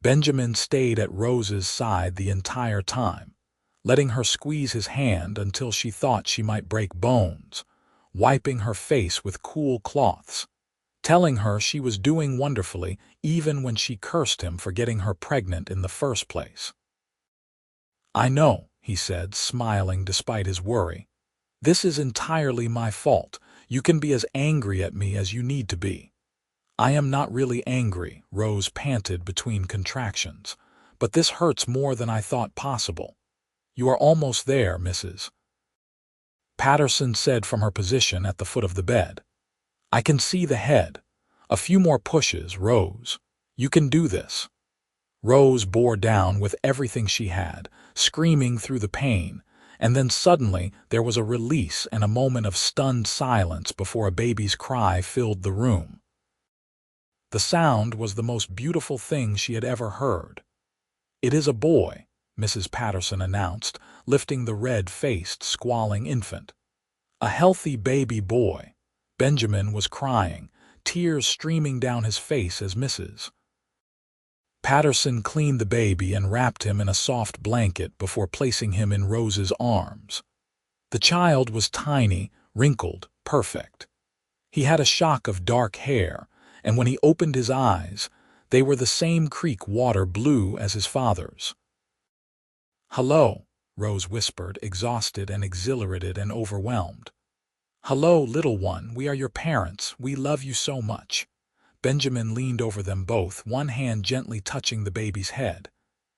Benjamin stayed at Rose's side the entire time, letting her squeeze his hand until she thought she might break bones, wiping her face with cool cloths, telling her she was doing wonderfully even when she cursed him for getting her pregnant in the first place. "I know," he said, smiling despite his worry. "This is entirely my fault. You can be as angry at me as you need to be." "I am not really angry," Rose panted between contractions, "but this hurts more than I thought possible." "You are almost there, Mrs. Patterson said from her position at the foot of the bed. "I can see the head. A few more pushes, Rose. You can do this." Rose bore down with everything she had, screaming through the pain, and then suddenly there was a release and a moment of stunned silence before a baby's cry filled the room. The sound was the most beautiful thing she had ever heard. "It is a boy," Mrs. Patterson announced, lifting the red-faced, squalling infant. "A healthy baby boy." Benjamin was crying, tears streaming down his face as Mrs. Patterson cleaned the baby and wrapped him in a soft blanket before placing him in Rose's arms. The child was tiny, wrinkled, perfect. He had a shock of dark hair, and when he opened his eyes, they were the same creek water blue as his father's. "Hello," Rose whispered, exhausted and exhilarated and overwhelmed. "Hello, little one, we are your parents. We love you so much." Benjamin leaned over them both, one hand gently touching the baby's head.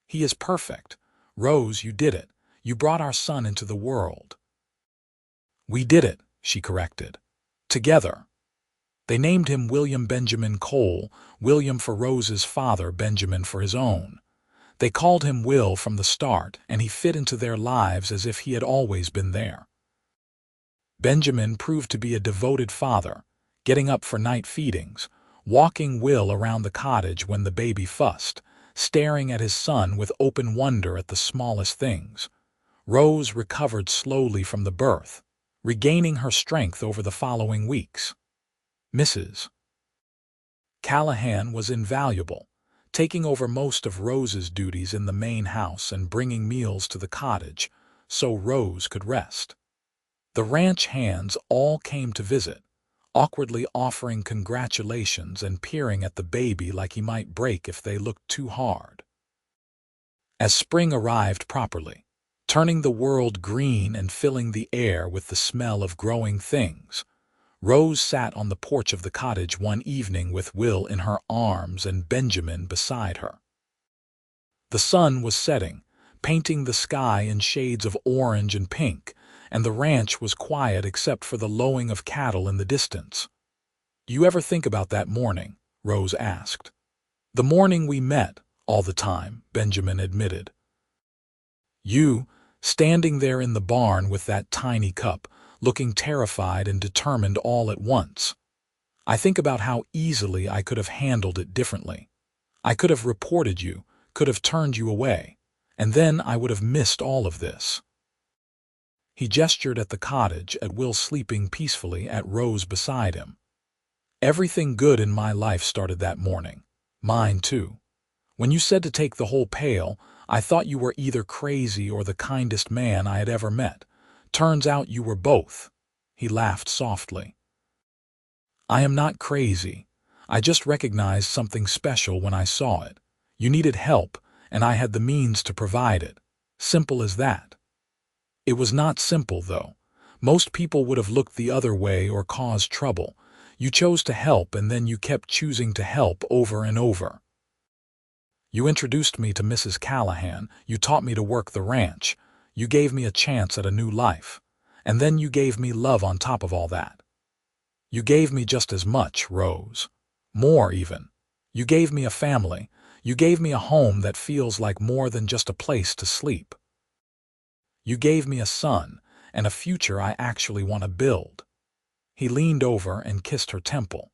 "He is perfect. Rose, you did it. You brought our son into the world." "We did it," she corrected. "Together." They named him William Benjamin Cole, William for Rose's father, Benjamin for his own. They called him Will from the start, and he fit into their lives as if he had always been there. Benjamin proved to be a devoted father, getting up for night feedings, walking Will around the cottage when the baby fussed, staring at his son with open wonder at the smallest things. Rose recovered slowly from the birth, regaining her strength over the following weeks. Mrs. Callahan was invaluable, taking over most of Rose's duties in the main house and bringing meals to the cottage so Rose could rest. The ranch hands all came to visit, awkwardly offering congratulations and peering at the baby like he might break if they looked too hard. As spring arrived properly, turning the world green and filling the air with the smell of growing things, Rose sat on the porch of the cottage one evening with Will in her arms and Benjamin beside her. The sun was setting, painting the sky in shades of orange and pink, and the ranch was quiet except for the lowing of cattle in the distance. "You ever think about that morning?" Rose asked. "The morning we met, all the time," Benjamin admitted. "You, standing there in the barn with that tiny cup, looking terrified and determined all at once. I think about how easily I could have handled it differently. I could have reported you, could have turned you away, and then I would have missed all of this." He gestured at the cottage, at Will sleeping peacefully, at Rose beside him. "Everything good in my life started that morning. Mine, too. When you said to take the whole pail, I thought you were either crazy or the kindest man I had ever met. Turns out you were both." He laughed softly. "I am not crazy. I just recognized something special when I saw it. You needed help, and I had the means to provide it. Simple as that." It was not simple, though. Most people would have looked the other way or caused trouble. You chose to help, and then you kept choosing to help over and over. You introduced me to Mrs. Callahan, you taught me to work the ranch, you gave me a chance at a new life, and then you gave me love on top of all that. You gave me just as much, Rose. More, even. You gave me a family. You gave me a home that feels like more than just a place to sleep. You gave me a son and a future I actually want to build." He leaned over and kissed her temple.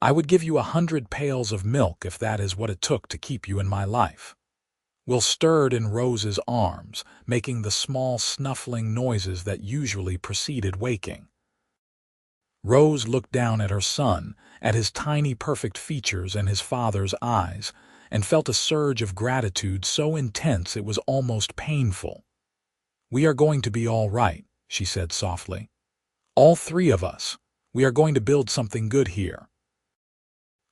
"I would give you 100 pails of milk if that is what it took to keep you in my life." Will stirred in Rose's arms, making the small snuffling noises that usually preceded waking. Rose looked down at her son, at his tiny perfect features and his father's eyes, and felt a surge of gratitude so intense it was almost painful. "We are going to be all right," she said softly. "All three of us. We are going to build something good here."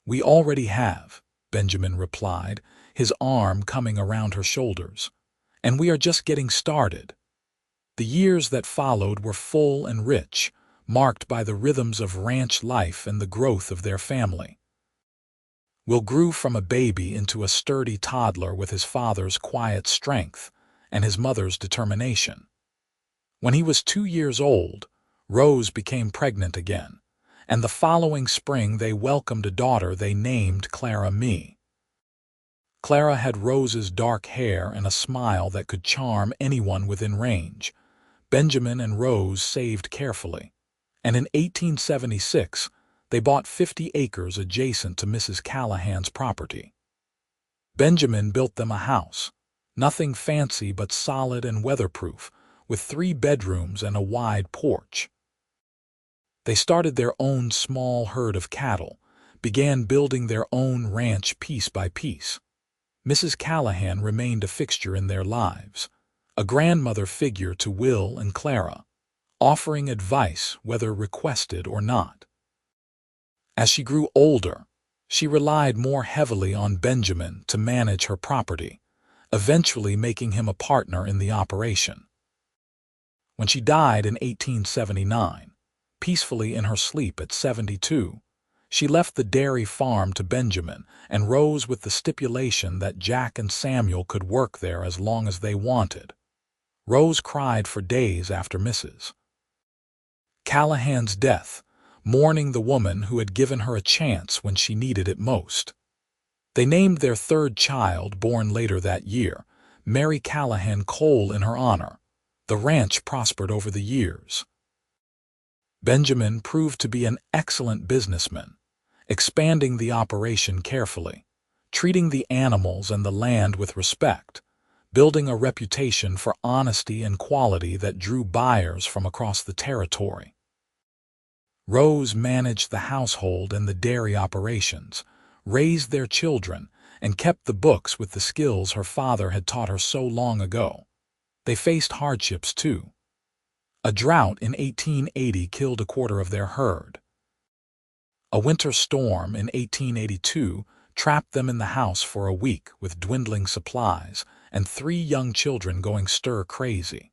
"We already have," Benjamin replied, his arm coming around her shoulders. "And we are just getting started." The years that followed were full and rich, marked by the rhythms of ranch life and the growth of their family. Will grew from a baby into a sturdy toddler with his father's quiet strength and his mother's determination. When he was 2 years old, Rose became pregnant again, and the following spring they welcomed a daughter they named Clara Me. Clara had Rose's dark hair and a smile that could charm anyone within range. Benjamin and Rose saved carefully, and in 1876 they bought 50 acres adjacent to Mrs. Callahan's property. Benjamin built them a house, nothing fancy but solid and weatherproof, with 3 bedrooms and a wide porch. They started their own small herd of cattle, began building their own ranch piece by piece. Mrs. Callahan remained a fixture in their lives, a grandmother figure to Will and Clara, offering advice whether requested or not. As she grew older, she relied more heavily on Benjamin to manage her property, eventually making him a partner in the operation. When she died in 1879, peacefully in her sleep at 72, she left the dairy farm to Benjamin and Rose with the stipulation that Jack and Samuel could work there as long as they wanted. Rose cried for days after Mrs. Callahan's death, mourning the woman who had given her a chance when she needed it most. They named their 3rd child, born later that year, Mary Callahan Cole in her honor. The ranch prospered over the years. Benjamin proved to be an excellent businessman, expanding the operation carefully, treating the animals and the land with respect, building a reputation for honesty and quality that drew buyers from across the territory. Rose managed the household and the dairy operations, raised their children, and kept the books with the skills her father had taught her so long ago. They faced hardships, too. A drought in 1880 killed a quarter of their herd. A winter storm in 1882 trapped them in the house for a week with dwindling supplies and 3 young children going stir-crazy.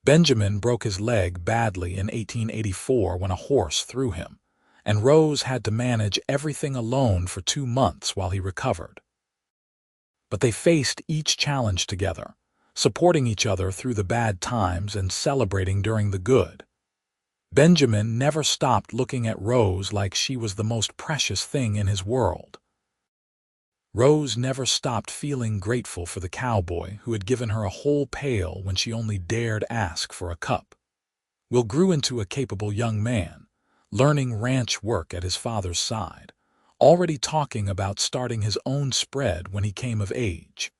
Benjamin broke his leg badly in 1884 when a horse threw him, and Rose had to manage everything alone for 2 months while he recovered. But they faced each challenge together, supporting each other through the bad times and celebrating during the good. Benjamin never stopped looking at Rose like she was the most precious thing in his world. Rose never stopped feeling grateful for the cowboy who had given her a whole pail when she only dared ask for a cup. Will grew into a capable young man, learning ranch work at his father's side, already talking about starting his own spread when he came of age.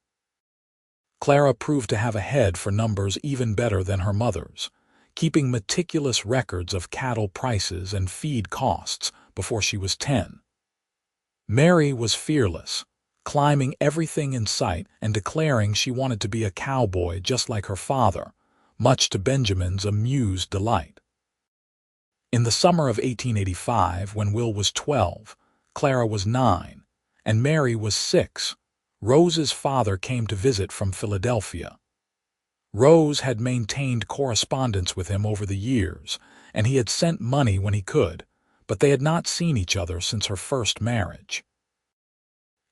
Clara proved to have a head for numbers even better than her mother's, keeping meticulous records of cattle prices and feed costs before she was 10. Mary was fearless, climbing everything in sight and declaring she wanted to be a cowboy just like her father, much to Benjamin's amused delight. In the summer of 1885, when Will was 12, Clara was 9, and Mary was 6, Rose's father came to visit from Philadelphia. Rose had maintained correspondence with him over the years, and he had sent money when he could, but they had not seen each other since her first marriage.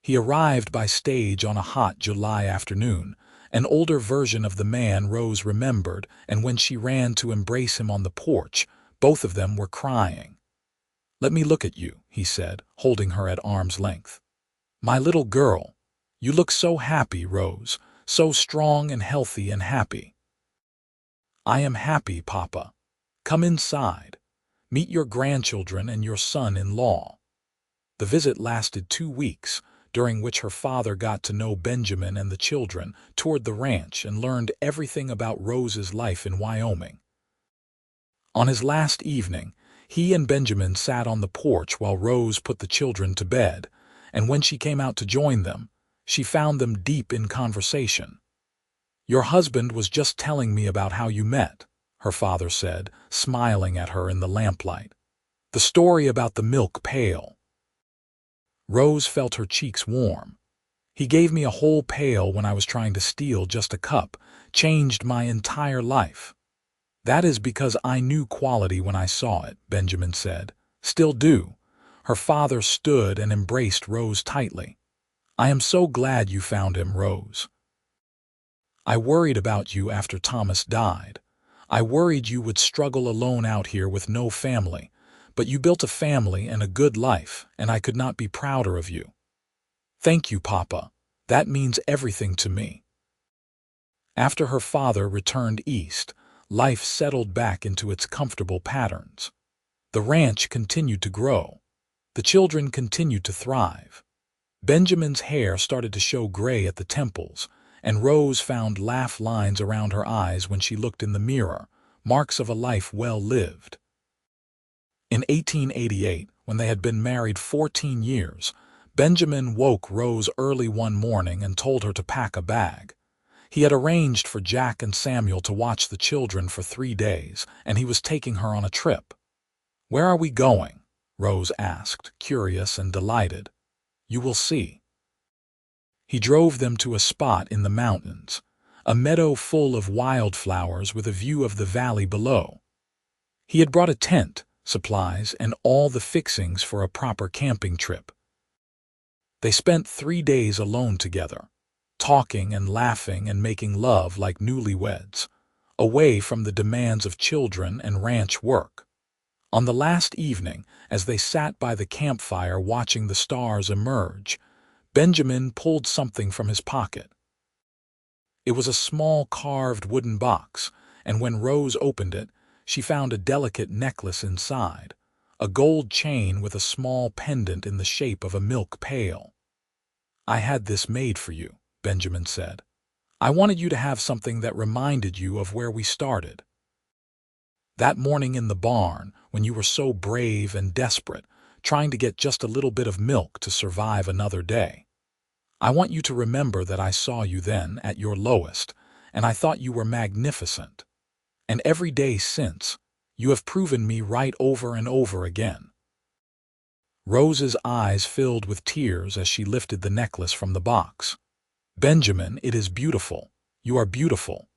He arrived by stage on a hot July afternoon, an older version of the man Rose remembered, and when she ran to embrace him on the porch, both of them were crying. "Let me look at you," he said, holding her at arm's length. "My little girl, you look so happy, Rose, so strong and healthy and happy." "I am happy, Papa. Come inside. Meet your grandchildren and your son-in-law." The visit lasted 2 weeks, during which her father got to know Benjamin and the children, toured the ranch, and learned everything about Rose's life in Wyoming. On his last evening, he and Benjamin sat on the porch while Rose put the children to bed, and when she came out to join them, she found them deep in conversation. "Your husband was just telling me about how you met," her father said, smiling at her in the lamplight. "The story about the milk pail." Rose felt her cheeks warm. "He gave me a whole pail when I was trying to steal just a cup, changed my entire life." "That is because I knew quality when I saw it," Benjamin said. "Still do." Her father stood and embraced Rose tightly. "I am so glad you found him, Rose. I worried about you after Thomas died. I worried you would struggle alone out here with no family, but you built a family and a good life, and I could not be prouder of you." "Thank you, Papa. That means everything to me." After her father returned east, life settled back into its comfortable patterns. The ranch continued to grow. The children continued to thrive. Benjamin's hair started to show gray at the temples, and Rose found laugh lines around her eyes when she looked in the mirror, marks of a life well lived. In 1888, when they had been married 14 years, Benjamin woke Rose early one morning and told her to pack a bag. He had arranged for Jack and Samuel to watch the children for 3 days, and he was taking her on a trip. "Where are we going?" Rose asked, curious and delighted. "You will see." He drove them to a spot in the mountains, a meadow full of wildflowers with a view of the valley below. He had brought a tent, supplies, and all the fixings for a proper camping trip. They spent 3 days alone together, talking and laughing and making love like newlyweds, away from the demands of children and ranch work. On the last evening, as they sat by the campfire watching the stars emerge, Benjamin pulled something from his pocket. It was a small carved wooden box, and when Rose opened it, she found a delicate necklace inside, a gold chain with a small pendant in the shape of a milk pail. "I had this made for you," Benjamin said. "I wanted you to have something that reminded you of where we started. That morning in the barn, when you were so brave and desperate, trying to get just a little bit of milk to survive another day. I want you to remember that I saw you then at your lowest, and I thought you were magnificent. And every day since, you have proven me right over and over again." Rose's eyes filled with tears as she lifted the necklace from the box. "Benjamin, it is beautiful. You are beautiful.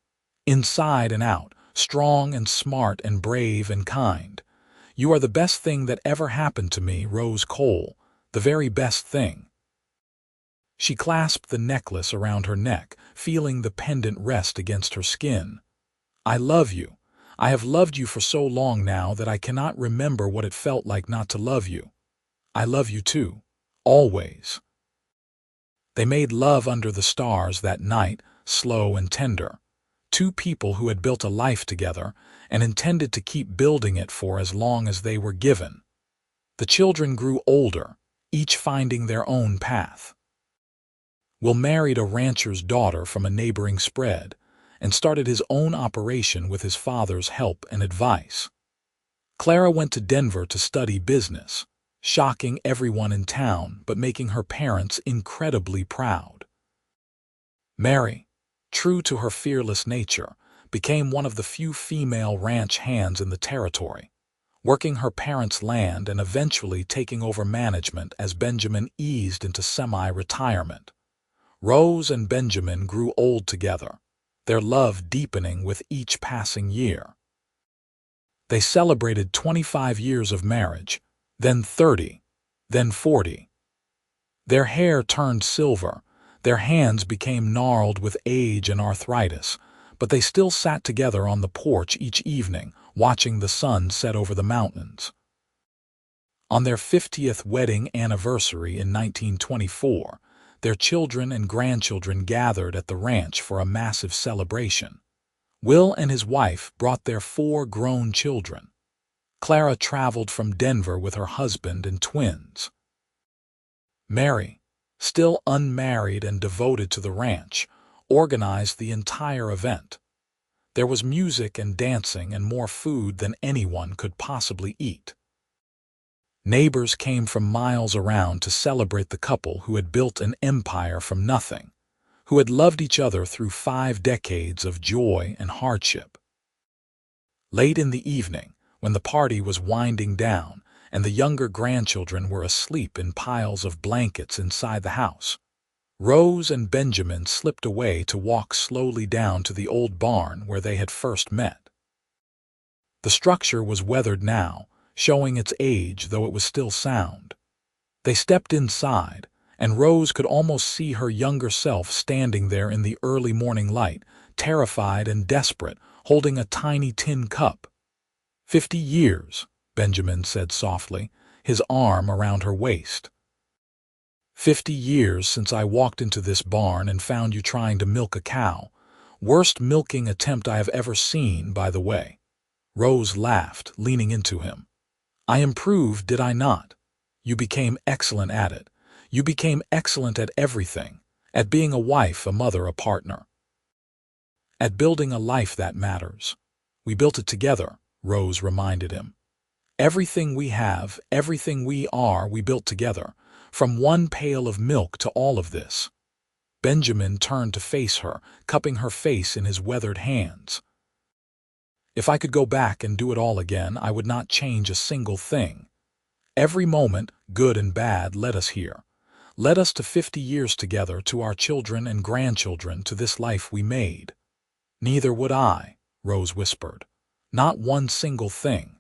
Inside and out, strong and smart and brave and kind. You are the best thing that ever happened to me, Rose Cole, the very best thing." She clasped the necklace around her neck, feeling the pendant rest against her skin. "I love you. I have loved you for so long now that I cannot remember what it felt like not to love you. I love you too. Always." They made love under the stars that night, slow and tender. Two people who had built a life together and intended to keep building it for as long as they were given. The children grew older, each finding their own path. Will married a rancher's daughter from a neighboring spread and started his own operation with his father's help and advice. Clara went to Denver to study business, shocking everyone in town but making her parents incredibly proud. Mary, true to her fearless nature, became one of the few female ranch hands in the territory, working her parents' land and eventually taking over management as Benjamin eased into semi-retirement. Rose and Benjamin grew old together, their love deepening with each passing year. They celebrated 25 years of marriage, then 30, then 40. Their hair turned silver, their hands became gnarled with age and arthritis, but they still sat together on the porch each evening, watching the sun set over the mountains. On their 50th wedding anniversary in 1924, their children and grandchildren gathered at the ranch for a massive celebration. Will and his wife brought their 4 grown children. Clara traveled from Denver with her husband and twins. Mary, still unmarried and devoted to the ranch, organized the entire event. There was music and dancing and more food than anyone could possibly eat. Neighbors came from miles around to celebrate the couple who had built an empire from nothing, who had loved each other through 5 decades of joy and hardship. Late in the evening, when the party was winding down and the younger grandchildren were asleep in piles of blankets inside the house, Rose and Benjamin slipped away to walk slowly down to the old barn where they had first met. The structure was weathered now, showing its age though it was still sound. They stepped inside, and Rose could almost see her younger self standing there in the early morning light, terrified and desperate, holding a tiny tin cup. 50 years, Benjamin said softly, his arm around her waist. 50 years since I walked into this barn and found you trying to milk a cow. Worst milking attempt I have ever seen, by the way. Rose laughed, leaning into him. I improved, did I not? You became excellent at it. You became excellent at everything, at being a wife, a mother, a partner. At building a life that matters. We built it together, Rose reminded him. Everything we have, everything we are, we built together, from one pail of milk to all of this. Benjamin turned to face her, cupping her face in his weathered hands. If I could go back and do it all again, I would not change a single thing. Every moment, good and bad, led us here. Led us to 50 years together, to our children and grandchildren, to this life we made. Neither would I, Rose whispered. Not one single thing.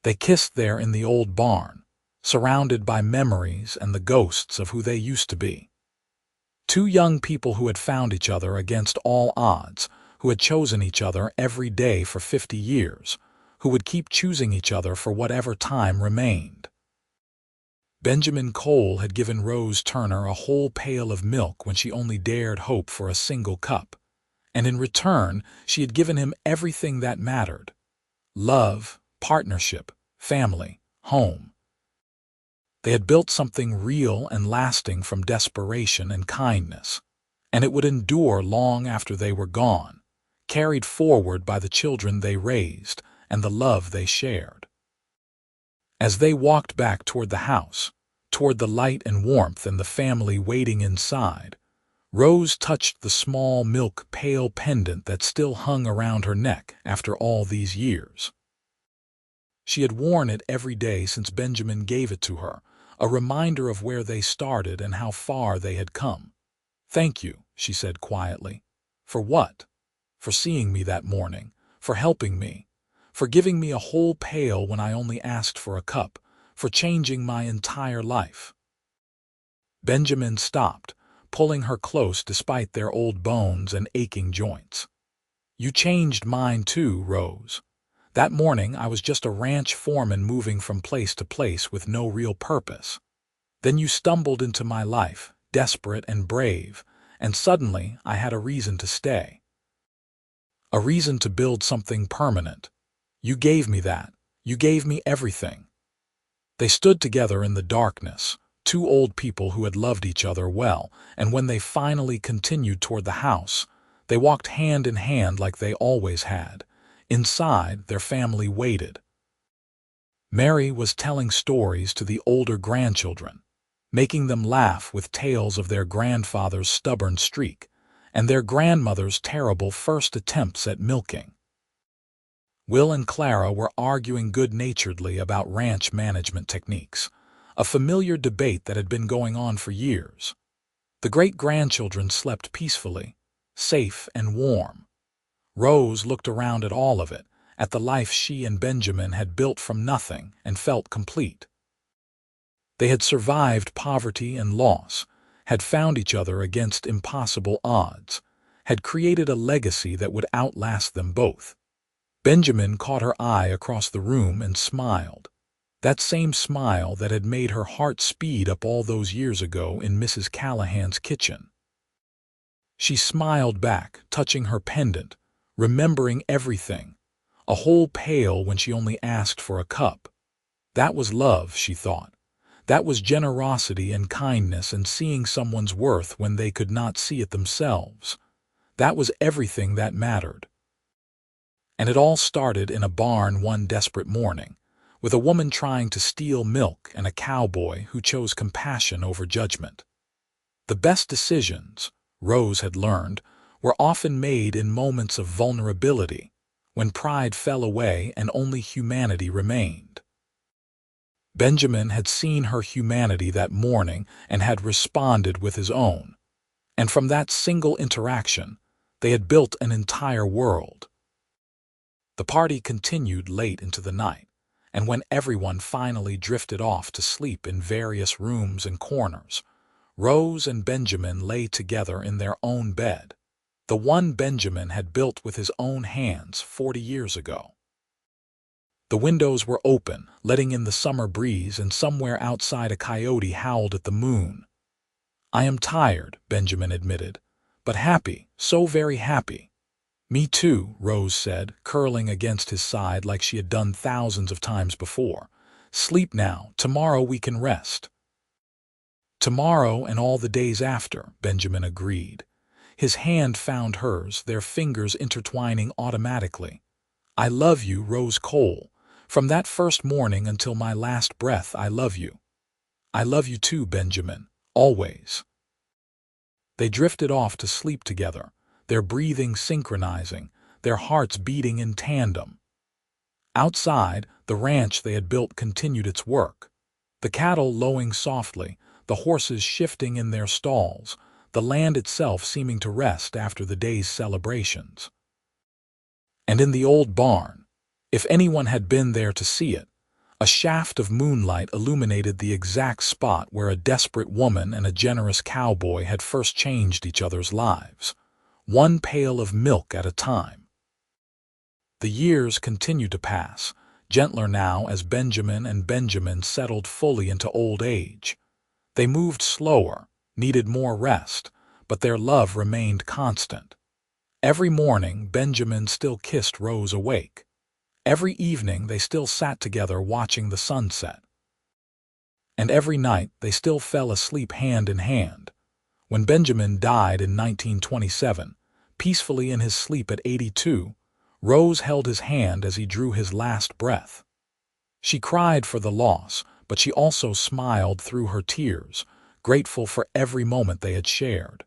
They kissed there in the old barn, surrounded by memories and the ghosts of who they used to be. 2 young people who had found each other against all odds, who had chosen each other every day for 50 years, who would keep choosing each other for whatever time remained. Benjamin Cole had given Rose Turner a whole pail of milk when she only dared hope for a single cup, and in return she had given him everything that mattered: love, partnership, family, home. They had built something real and lasting from desperation and kindness, and it would endure long after they were gone, carried forward by the children they raised and the love they shared. As they walked back toward the house, toward the light and warmth and the family waiting inside, Rose touched the small milk pail pendant that still hung around her neck after all these years. She had worn it every day since Benjamin gave it to her, a reminder of where they started and how far they had come. Thank you, she said quietly. For what? For seeing me that morning, for helping me, for giving me a whole pail when I only asked for a cup, for changing my entire life." Benjamin stopped, pulling her close despite their old bones and aching joints. "You changed mine too, Rose. That morning I was just a ranch foreman moving from place to place with no real purpose. Then you stumbled into my life, desperate and brave, and suddenly I had a reason to stay. A reason to build something permanent. You gave me that. You gave me everything." They stood together in the darkness, two old people who had loved each other well, and when they finally continued toward the house, they walked hand in hand like they always had. Inside, their family waited. Mary was telling stories to the older grandchildren, making them laugh with tales of their grandfather's stubborn streak and their grandmother's terrible first attempts at milking. Will and Clara were arguing good-naturedly about ranch management techniques, a familiar debate that had been going on for years. The great-grandchildren slept peacefully, safe and warm. Rose looked around at all of it, at the life she and Benjamin had built from nothing, and felt complete. They had survived poverty and loss, had found each other against impossible odds, had created a legacy that would outlast them both. Benjamin caught her eye across the room and smiled. That same smile that had made her heart speed up all those years ago in Mrs. Callahan's kitchen. She smiled back, touching her pendant, remembering everything. A whole pail when she only asked for a cup. That was love, she thought. That was generosity and kindness and seeing someone's worth when they could not see it themselves. That was everything that mattered. And it all started in a barn one desperate morning, with a woman trying to steal milk and a cowboy who chose compassion over judgment. The best decisions, Rose had learned, were often made in moments of vulnerability, when pride fell away and only humanity remained. Benjamin had seen her humanity that morning and had responded with his own. And from that single interaction, they had built an entire world. The party continued late into the night, and when everyone finally drifted off to sleep in various rooms and corners, Rose and Benjamin lay together in their own bed, the one Benjamin had built with his own hands 40 years ago. The windows were open, letting in the summer breeze, and somewhere outside a coyote howled at the moon. "I am tired," Benjamin admitted, "but happy, so very happy." "Me too," Rose said, curling against his side like she had done thousands of times before. "Sleep now, tomorrow we can rest." "Tomorrow and all the days after," Benjamin agreed. His hand found hers, their fingers intertwining automatically. "I love you, Rose Cole. From that first morning until my last breath, I love you." "I love you too, Benjamin, always." They drifted off to sleep together, their breathing synchronizing, their hearts beating in tandem. Outside, the ranch they had built continued its work. The cattle lowing softly, the horses shifting in their stalls, the land itself seeming to rest after the day's celebrations. And in the old barn, if anyone had been there to see it, a shaft of moonlight illuminated the exact spot where a desperate woman and a generous cowboy had first changed each other's lives, one pail of milk at a time. The years continued to pass, gentler now as Benjamin settled fully into old age. They moved slower, needed more rest, but their love remained constant. Every morning, Benjamin still kissed Rose awake. Every evening, they still sat together watching the sunset. And every night, they still fell asleep hand in hand. When Benjamin died in 1927, peacefully in his sleep at 82, Rose held his hand as he drew his last breath. She cried for the loss, but she also smiled through her tears, grateful for every moment they had shared.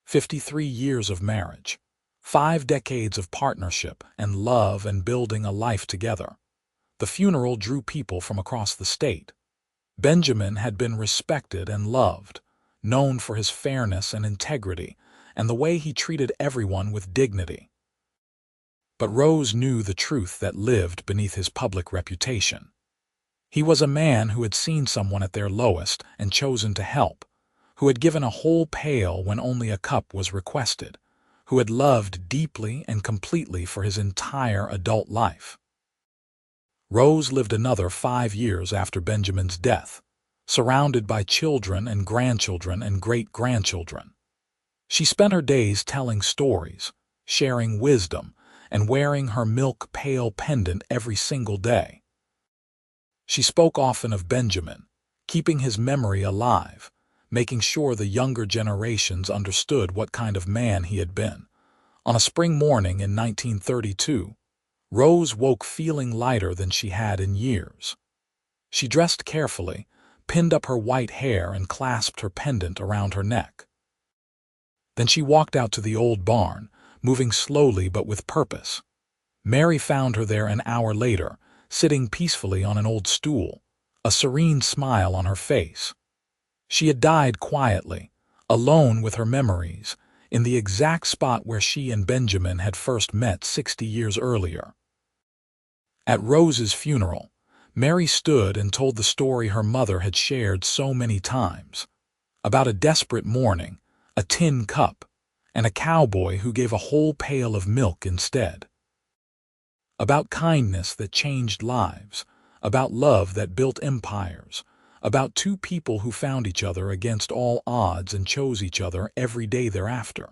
53 years of marriage, 5 decades of partnership and love and building a life together. The funeral drew people from across the state. Benjamin had been respected and loved, known for his fairness and integrity, and the way he treated everyone with dignity. but Rose knew the truth that lived beneath his public reputation. He was a man who had seen someone at their lowest and chosen to help, who had given a whole pail when only a cup was requested, who had loved deeply and completely for his entire adult life. Rose lived another 5 years after Benjamin's death, surrounded by children and grandchildren and great-grandchildren. She spent her days telling stories, sharing wisdom, and wearing her milk pail pendant every single day. She spoke often of Benjamin, keeping his memory alive, making sure the younger generations understood what kind of man he had been. On a spring morning in 1932, Rose woke feeling lighter than she had in years. She dressed carefully, pinned up her white hair and clasped her pendant around her neck. Then she walked out to the old barn, moving slowly but with purpose. Mary found her there an hour later, sitting peacefully on an old stool, a serene smile on her face. She had died quietly, alone with her memories, in the exact spot where she and Benjamin had first met 60 years earlier. At Rose's funeral, Mary stood and told the story her mother had shared so many times, about a desperate morning, a tin cup, and a cowboy who gave a whole pail of milk instead. About kindness that changed lives, about love that built empires, about two people who found each other against all odds and chose each other every day thereafter.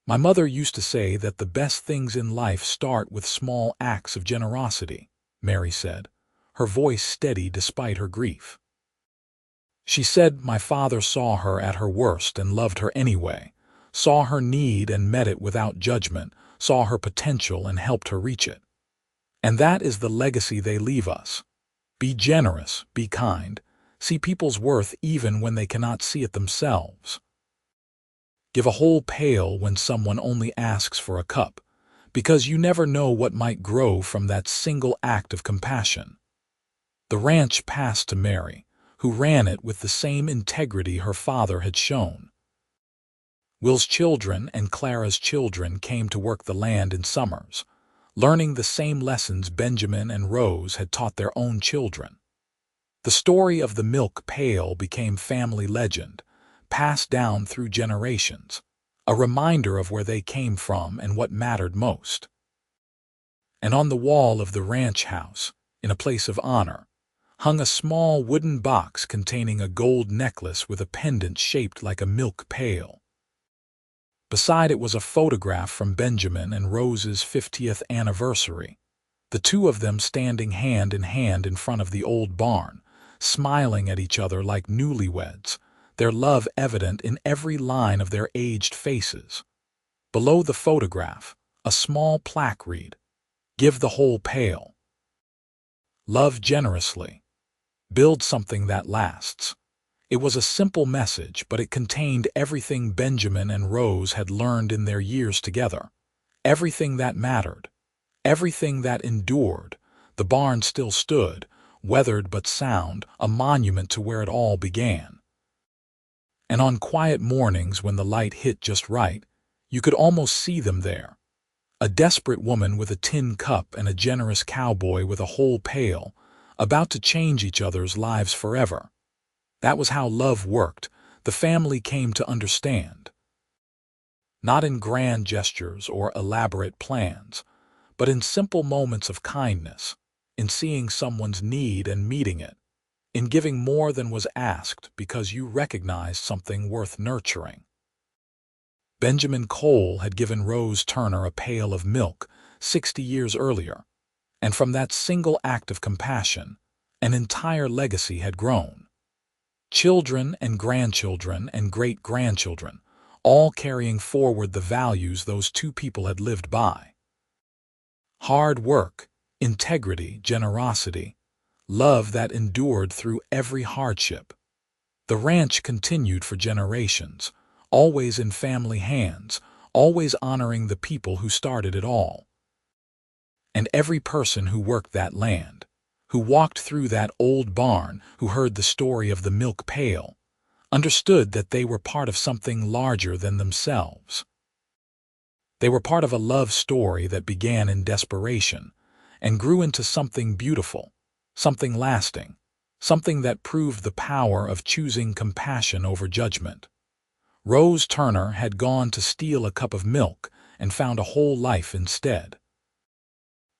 My mother used to say that the best things in life start with small acts of generosity, Mary said, her voice steady despite her grief. She said my father saw her at her worst and loved her anyway, saw her need and met it without judgment, saw her potential and helped her reach it. And that is the legacy they leave us. Be generous, be kind, see people's worth even when they cannot see it themselves. Give a whole pail when someone only asks for a cup, because you never know what might grow from that single act of compassion. The ranch passed to Mary, who ran it with the same integrity her father had shown. Will's children and Clara's children came to work the land in summers, learning the same lessons Benjamin and Rose had taught their own children. The story of the milk pail became family legend, passed down through generations, a reminder of where they came from and what mattered most. And on the wall of the ranch house, in a place of honor, hung a small wooden box containing a gold necklace with a pendant shaped like a milk pail. Beside it was a photograph from Benjamin and Rose's 50th anniversary, the two of them standing hand in front of the old barn, smiling at each other like newlyweds, their love evident in every line of their aged faces. Below the photograph, a small plaque read, "Give the whole pail. Love generously. Build something that lasts." It was a simple message, but it contained everything Benjamin and Rose had learned in their years together. Everything that mattered. Everything that endured. The barn still stood, weathered but sound, a monument to where it all began. And on quiet mornings when the light hit just right, you could almost see them there. A desperate woman with a tin cup and a generous cowboy with a whole pail, about to change each other's lives forever. That was how love worked, the family came to understand. Not in grand gestures or elaborate plans, but in simple moments of kindness, in seeing someone's need and meeting it, in giving more than was asked because you recognized something worth nurturing. Benjamin Cole had given Rose Turner a pail of milk 60 years earlier, and from that single act of compassion, an entire legacy had grown. Children and grandchildren and great-grandchildren, all carrying forward the values those two people had lived by. Hard work, integrity, generosity, love that endured through every hardship. The ranch continued for generations, always in family hands, always honoring the people who started it all. And every person who worked that land, who walked through that old barn, who heard the story of the milk pail, understood that they were part of something larger than themselves. They were part of a love story that began in desperation and grew into something beautiful, something lasting, something that proved the power of choosing compassion over judgment. Rose Turner had gone to steal a cup of milk and found a whole life instead.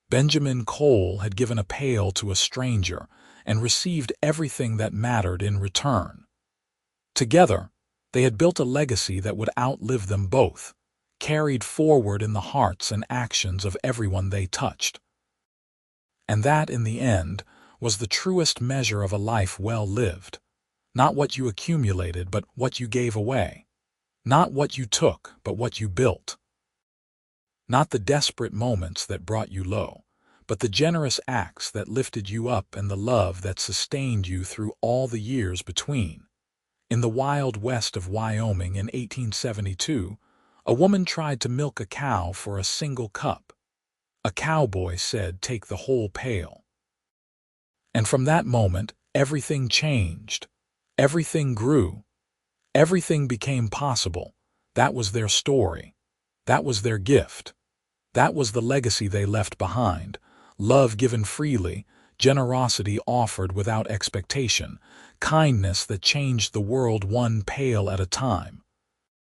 Benjamin Cole had given a pail to a stranger and received everything that mattered in return. Together, they had built a legacy that would outlive them both, carried forward in the hearts and actions of everyone they touched. And that, in the end, was the truest measure of a life well lived. Not what you accumulated, but what you gave away. Not what you took, but what you built. Not the desperate moments that brought you low, but the generous acts that lifted you up and the love that sustained you through all the years between. In the wild west of Wyoming in 1872, a woman tried to milk a cow for a single cup. A cowboy said, "Take the whole pail." And from that moment, everything changed. Everything grew. Everything became possible. That was their story. That was their gift. That was the legacy they left behind. Love given freely, generosity offered without expectation, kindness that changed the world one pail at a time.